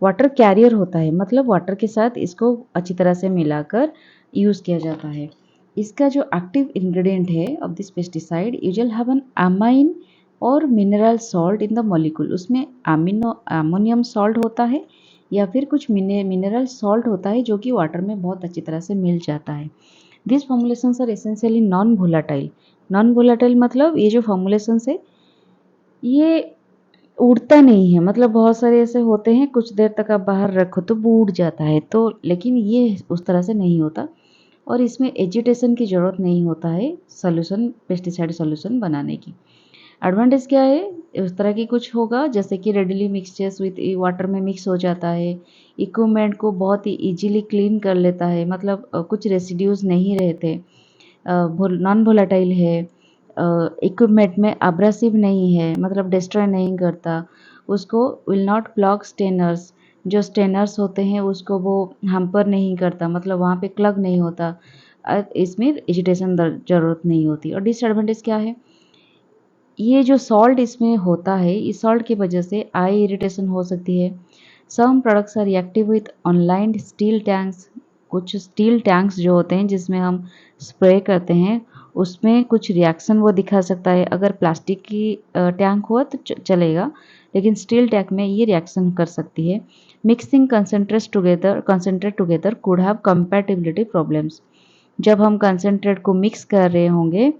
वाटर कैरियर होता है मतलब वाटर के साथ इसको अच्छी तरह से मिलाकर यूज़ किया जाता है। इसका जो एक्टिव इंग्रेडिएंट है of this pesticide usual have an amine or mineral salt in the molecule. उसमें अमोनियम सॉल्ट होता है या फिर कुछ मिनरल सॉल्ट होता है जो कि वाटर में बहुत अच्छी तरह से मिल जाता है। This formulations are essentially non volatile. Non volatile मतलब ये जो फॉर्मुलेशंस है ये उड़ता नहीं है, मतलब बहुत सारे ऐसे होते हैं कुछ देर तक आप बाहर रखो तो वो उड़ जाता है, तो लेकिन ये उस तरह से नहीं होता और इसमें एजिटेशन की ज़रूरत नहीं होता है सॉल्यूशन, पेस्टिसाइड सॉल्यूशन बनाने की। एडवांटेज क्या है, उस तरह की कुछ होगा जैसे कि रेडिली मिक्सचर्स विथ वाटर में मिक्स हो जाता है, इक्विपमेंट को बहुत ही इजीली क्लीन कर लेता है, मतलब कुछ रेसिड्यूज नहीं रहते, नॉन वोलेटाइल है, इक्विपमेंट में अब्रेसिव नहीं है मतलब डिस्ट्रॉय नहीं करता, उसको विल नॉट ब्लॉक स्टेनर्स, जो स्टेनर्स होते हैं उसको वो हैम्पर नहीं करता, मतलब वहाँ पे क्लग नहीं होता, इसमें एजिटेशन ज़रूरत नहीं होती। और डिसएडवांटेज क्या है, ये जो सॉल्ट इसमें होता है, इस सॉल्ट की वजह से आई इरिटेशन हो सकती है। Some products are reactive with unlined steel tanks, कुछ स्टील टैंक्स जो होते हैं जिसमें हम स्प्रे करते हैं उसमें कुछ रिएक्शन वो दिखा सकता है। अगर प्लास्टिक की टैंक हुआ तो चलेगा, लेकिन स्टील टैंक में ये रिएक्शन कर सकती है। Mixing concentrate together could have compatibility problems. जब हम कंसेंट्रेट को मिक्स कर रहे होंगे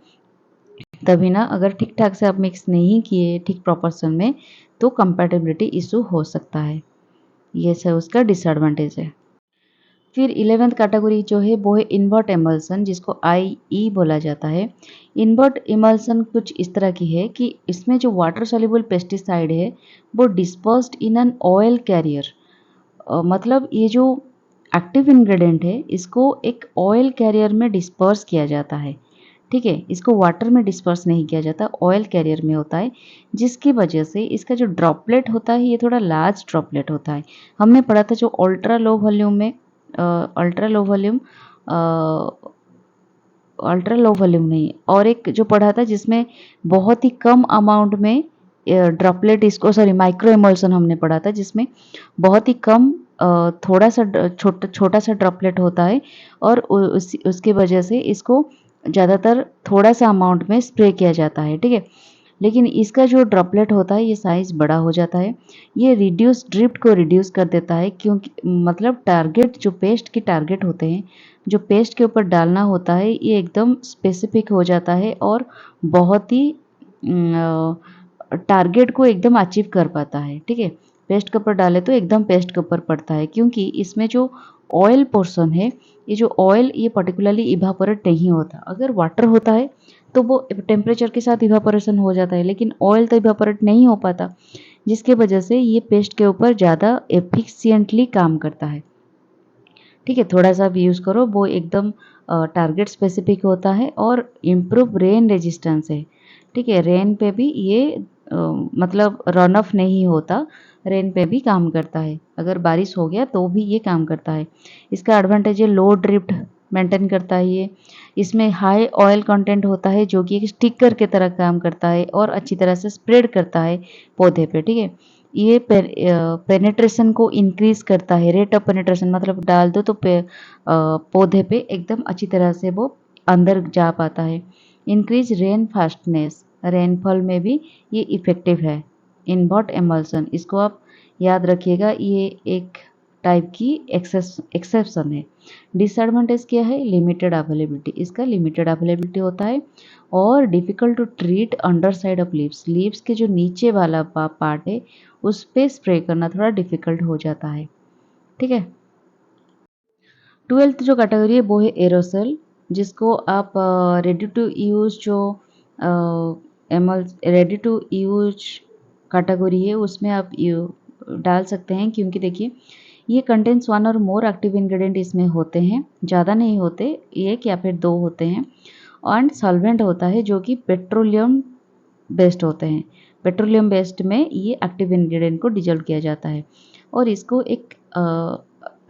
तभी ना, अगर ठीक ठाक से आप मिक्स नहीं किए ठीक प्रोपोर्शन में, तो कंपैटिबिलिटी इशू हो सकता है। ये सब उसका डिसएडवांटेज है। फिर 11th कैटेगरी जो है वो है इन्वर्ट एमल्सन, जिसको IE बोला जाता है। इन्वर्ट इमल्सन कुछ इस तरह की है कि इसमें जो वाटर सॉल्युबल पेस्टिसाइड है वो dispersed in an oil carrier. मतलब ये जो एक्टिव इंग्रेडिएंट है इसको एक ऑयल कैरियर में डिस्पर्स किया जाता है। ठीक है, इसको वाटर में डिस्पर्स नहीं किया जाता, ऑयल कैरियर में होता है, जिसकी वजह से इसका जो ड्रॉपलेट होता है ये थोड़ा लार्ज ड्रॉपलेट होता है। हमने पढ़ा था जो ultra low volume ultra low volume नहीं, और एक जो पढ़ा था जिसमें बहुत ही कम अमाउंट में ड्रॉपलेट, इसको सॉरी माइक्रो इमल्सन हमने पढ़ा था, जिसमें बहुत ही कम थोड़ा सा छोटा सा ड्रॉपलेट होता है, और उसकी वजह से इसको ज़्यादातर थोड़ा सा अमाउंट में स्प्रे किया जाता है। ठीक है, लेकिन इसका जो ड्रॉपलेट होता है ये साइज़ बड़ा हो जाता है। ये रिड्यूस ड्रिफ्ट को रिड्यूस कर देता है, क्योंकि मतलब टारगेट जो पेस्ट के टारगेट होते हैं, जो पेस्ट के ऊपर डालना होता है, ये एकदम स्पेसिफिक हो जाता है और बहुत ही टारगेट को एकदम अचीव कर पाता है। ठीक है, पेस्ट के ऊपर डाले तो एकदम पेस्ट के ऊपर पड़ता है, क्योंकि इसमें जो ऑयल पोर्शन है, ये जो ऑयल ये पर्टिकुलरली इवापोरेट नहीं होता। अगर वाटर होता है तो वो टेम्परेचर के साथ इवापोरेशन हो जाता है, लेकिन ऑयल तो इवापोरेट नहीं हो पाता, जिसके वजह से ये पेस्ट के ऊपर ज़्यादा एफिशिएंटली काम करता है। ठीक है, थोड़ा सा भी यूज़ करो, वो एकदम टारगेट स्पेसिफिक होता है और इम्प्रूव रेन रेजिस्टेंस है। ठीक है, रेन पे भी ये मतलब रन ऑफ नहीं होता, रेन पे भी काम करता है। अगर बारिश हो गया तो भी ये काम करता है। इसका एडवांटेज है लो ड्रिफ्ट मेंटेन करता है ये। इसमें हाई ऑयल कंटेंट होता है जो कि एक स्टिकर की तरह काम करता है और अच्छी तरह से स्प्रेड करता है पौधे पे। ठीक है, ये पेनेट्रेशन को इंक्रीज करता है, रेट ऑफ पेनेट्रेशन, मतलब डाल दो तो पौधे पे एकदम अच्छी तरह से वो अंदर जा पाता है। इंक्रीज रेन फास्टनेस, रेनफॉल में भी ये इफेक्टिव है। इनबॉट एमल्सन, इसको आप याद रखिएगा, ये एक टाइप की एक्सेप्शन है। डिसएडवांटेज क्या है? लिमिटेड अवेलेबिलिटी, इसका लिमिटेड अवेलेबिलिटी होता है और difficult to treat under side of leaves, leaves के जो नीचे वाला पार्ट है उस पे स्प्रे करना थोड़ा डिफ़िकल्ट हो जाता है। ठीक है, 12th जो कैटेगरी है वो है एरोसल, जिसको आप रेडी टू यूज़ जो एमल रेडी टू यूज कैटेगरी है उसमें आप डाल सकते हैं, क्योंकि देखिए ये कंटेंट्स वन और मोर एक्टिव इंग्रेडिएंट इसमें होते हैं, ज़्यादा नहीं होते, एक या फिर दो होते हैं, एंड सॉल्वेंट होता है जो कि पेट्रोलियम बेस्ड होते हैं। पेट्रोलियम बेस्ड में ये एक्टिव इंग्रेडिएंट को डिजोल्व किया जाता है और इसको एक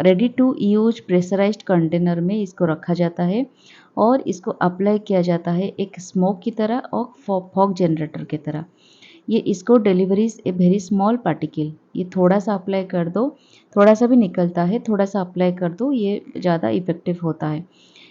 ready to use pressurised container में इसको रखा जाता है और इसको अप्लाई किया जाता है एक स्मोक की तरह और फॉग जनरेटर की तरह। ये इसको डिलीवरीज ए वेरी स्मॉल पार्टिकल, ये थोड़ा सा अप्लाई कर दो, थोड़ा सा भी निकलता है, थोड़ा सा अप्लाई कर दो, ये ज़्यादा इफेक्टिव होता है।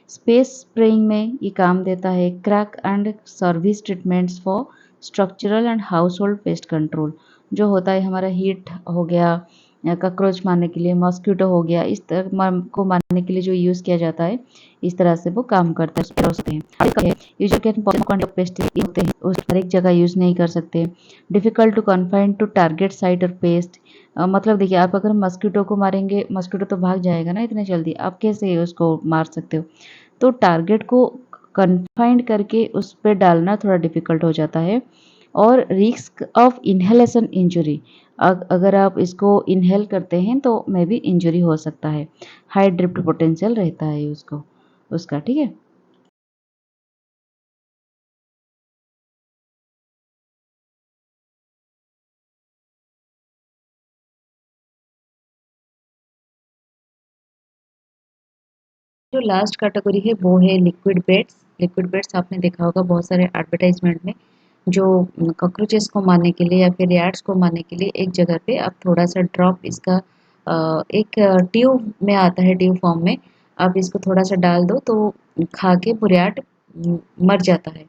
स्पेस स्प्रेइंग में ये काम देता है। Crack and service treatments for structural and house hold pest control, जो होता है हमारा हीट हो गया, कॉकरोच मारने के लिए, मॉस्किटो हो गया, इस तरह को मारने के लिए जो यूज़ किया जाता है, इस तरह से वो काम करता है, स्प्रे हो सकते हैं। यूजर कैन पेस्ट होते हैं, उस हर एक जगह यूज़ नहीं कर सकते। Difficult to confine to target site और पेस्ट, मतलब देखिए आप अगर मस्कीटो को मारेंगे, मस्कीटो तो भाग जाएगा ना इतने जल्दी, आप कैसे उसको मार सकते हो? तो टारगेट को कन्फाइंड करके उस पे डालना थोड़ा डिफ़िकल्ट हो जाता है। और रिस्क ऑफ इन्हेलेशन इंजरी, अगर आप इसको इनहेल करते हैं तो मे बी इंजरी हो सकता है। हाई ड्रिफ्ट पोटेंशियल रहता है उसको उसका। ठीक है, जो लास्ट कैटेगरी है वो है लिक्विड बेड्स। लिक्विड बेड्स आपने देखा होगा बहुत सारे एडवर्टाइजमेंट में, जो कॉकरोचेस को मारने के लिए या फिर यार्ड्स को मारने के लिए एक जगह पे आप थोड़ा सा ड्रॉप इसका एक ट्यूब में आता है, ट्यूब फॉर्म में, आप इसको थोड़ा सा डाल दो तो खा के बुरियाट मर जाता है।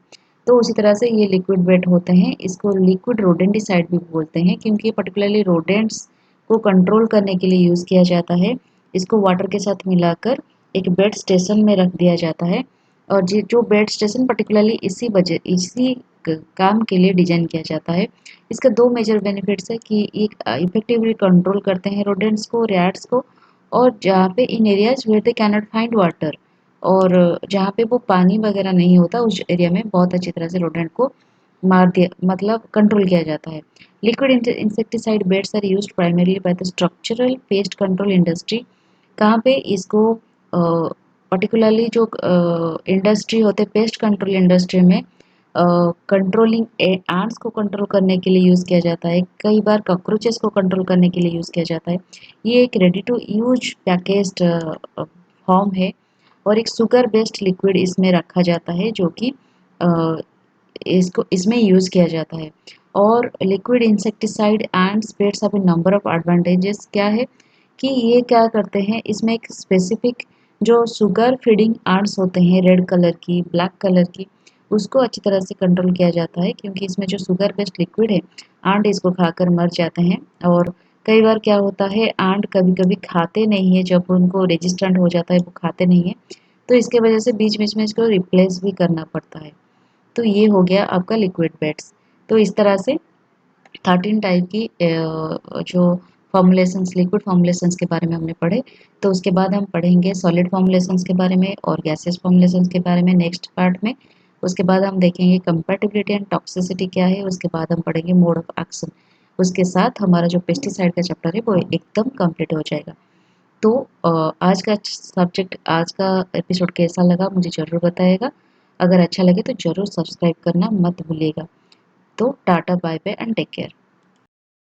तो उसी तरह से ये लिक्विड बेड होते हैं, इसको लिक्विड रोडेंटिसाइड भी बोलते हैं, क्योंकि पर्टिकुलरली रोडेंट्स को कंट्रोल करने के लिए यूज़ किया जाता है। इसको वाटर के साथ मिलाकर एक बेड स्टेशन में रख दिया जाता है और जो बेड स्टेशन पर्टिकुलरली इसी काम के लिए डिजाइन किया जाता है। इसका दो मेजर बेनिफिट्स है कि एक इफेक्टिवली कंट्रोल करते हैं रोडेंट्स को, रैट्स को, और जहाँ पे in areas where they can not find water, और जहाँ पे वो पानी वगैरह नहीं होता उस एरिया में बहुत अच्छी तरह से रोडेंट को मार दिया, मतलब कंट्रोल किया जाता है। Liquid insecticide baits are used primarily by the structural pest control industry. कहाँ पे इसको पर्टिकुलरली जो इंडस्ट्री होते पेस्ट कंट्रोल इंडस्ट्री में कंट्रोलिंग एंट्स को कंट्रोल करने के लिए यूज़ किया जाता है, कई बार कॉकरोचेस को कंट्रोल करने के लिए यूज़ किया जाता है। ये एक ready to use packaged form है, और एक शुगर बेस्ड लिक्विड इसमें रखा जाता है जो कि इसको इसमें यूज़ किया जाता है। और liquid insecticide and spreads have a number of advantages. क्या है कि ये क्या करते हैं, इसमें एक स्पेसिफिक जो शुगर फीडिंग एंट्स होते हैं रेड कलर की, ब्लैक कलर की, उसको अच्छी तरह से कंट्रोल किया जाता है, क्योंकि इसमें जो शुगर बेस्ड लिक्विड है एंट इसको खाकर मर जाते हैं। और कई बार क्या होता है, एंट कभी कभी खाते नहीं है, जब उनको रेजिस्टेंट हो जाता है वो खाते नहीं है, तो इसके वजह से बीच बीच में इसको रिप्लेस भी करना पड़ता है। तो ये हो गया आपका लिक्विड बेड्स। तो इस तरह से 13 टाइप की जो फॉर्मुलेशंस, लिक्विड फॉर्मुलेशंस के बारे में हमने पढ़े। तो उसके बाद हम पढ़ेंगे सॉलिड फॉर्मुलेशंस के बारे में और गैसेस फॉर्मुलेशंस के बारे में नेक्स्ट पार्ट में। उसके बाद हम देखेंगे कंपैटिबिलिटी एंड टॉक्सिसिटी क्या है, उसके बाद हम पढ़ेंगे मोड ऑफ एक्शन। उसके साथ हमारा जो पेस्टिसाइड का चैप्टर है वो एकदम कंप्लीट हो जाएगा। तो आज का सब्जेक्ट, आज का एपिसोड कैसा लगा मुझे ज़रूर बताइएगा। अगर अच्छा लगे तो ज़रूर सब्सक्राइब करना मत भूलिएगा। तो tata bye bye and take care.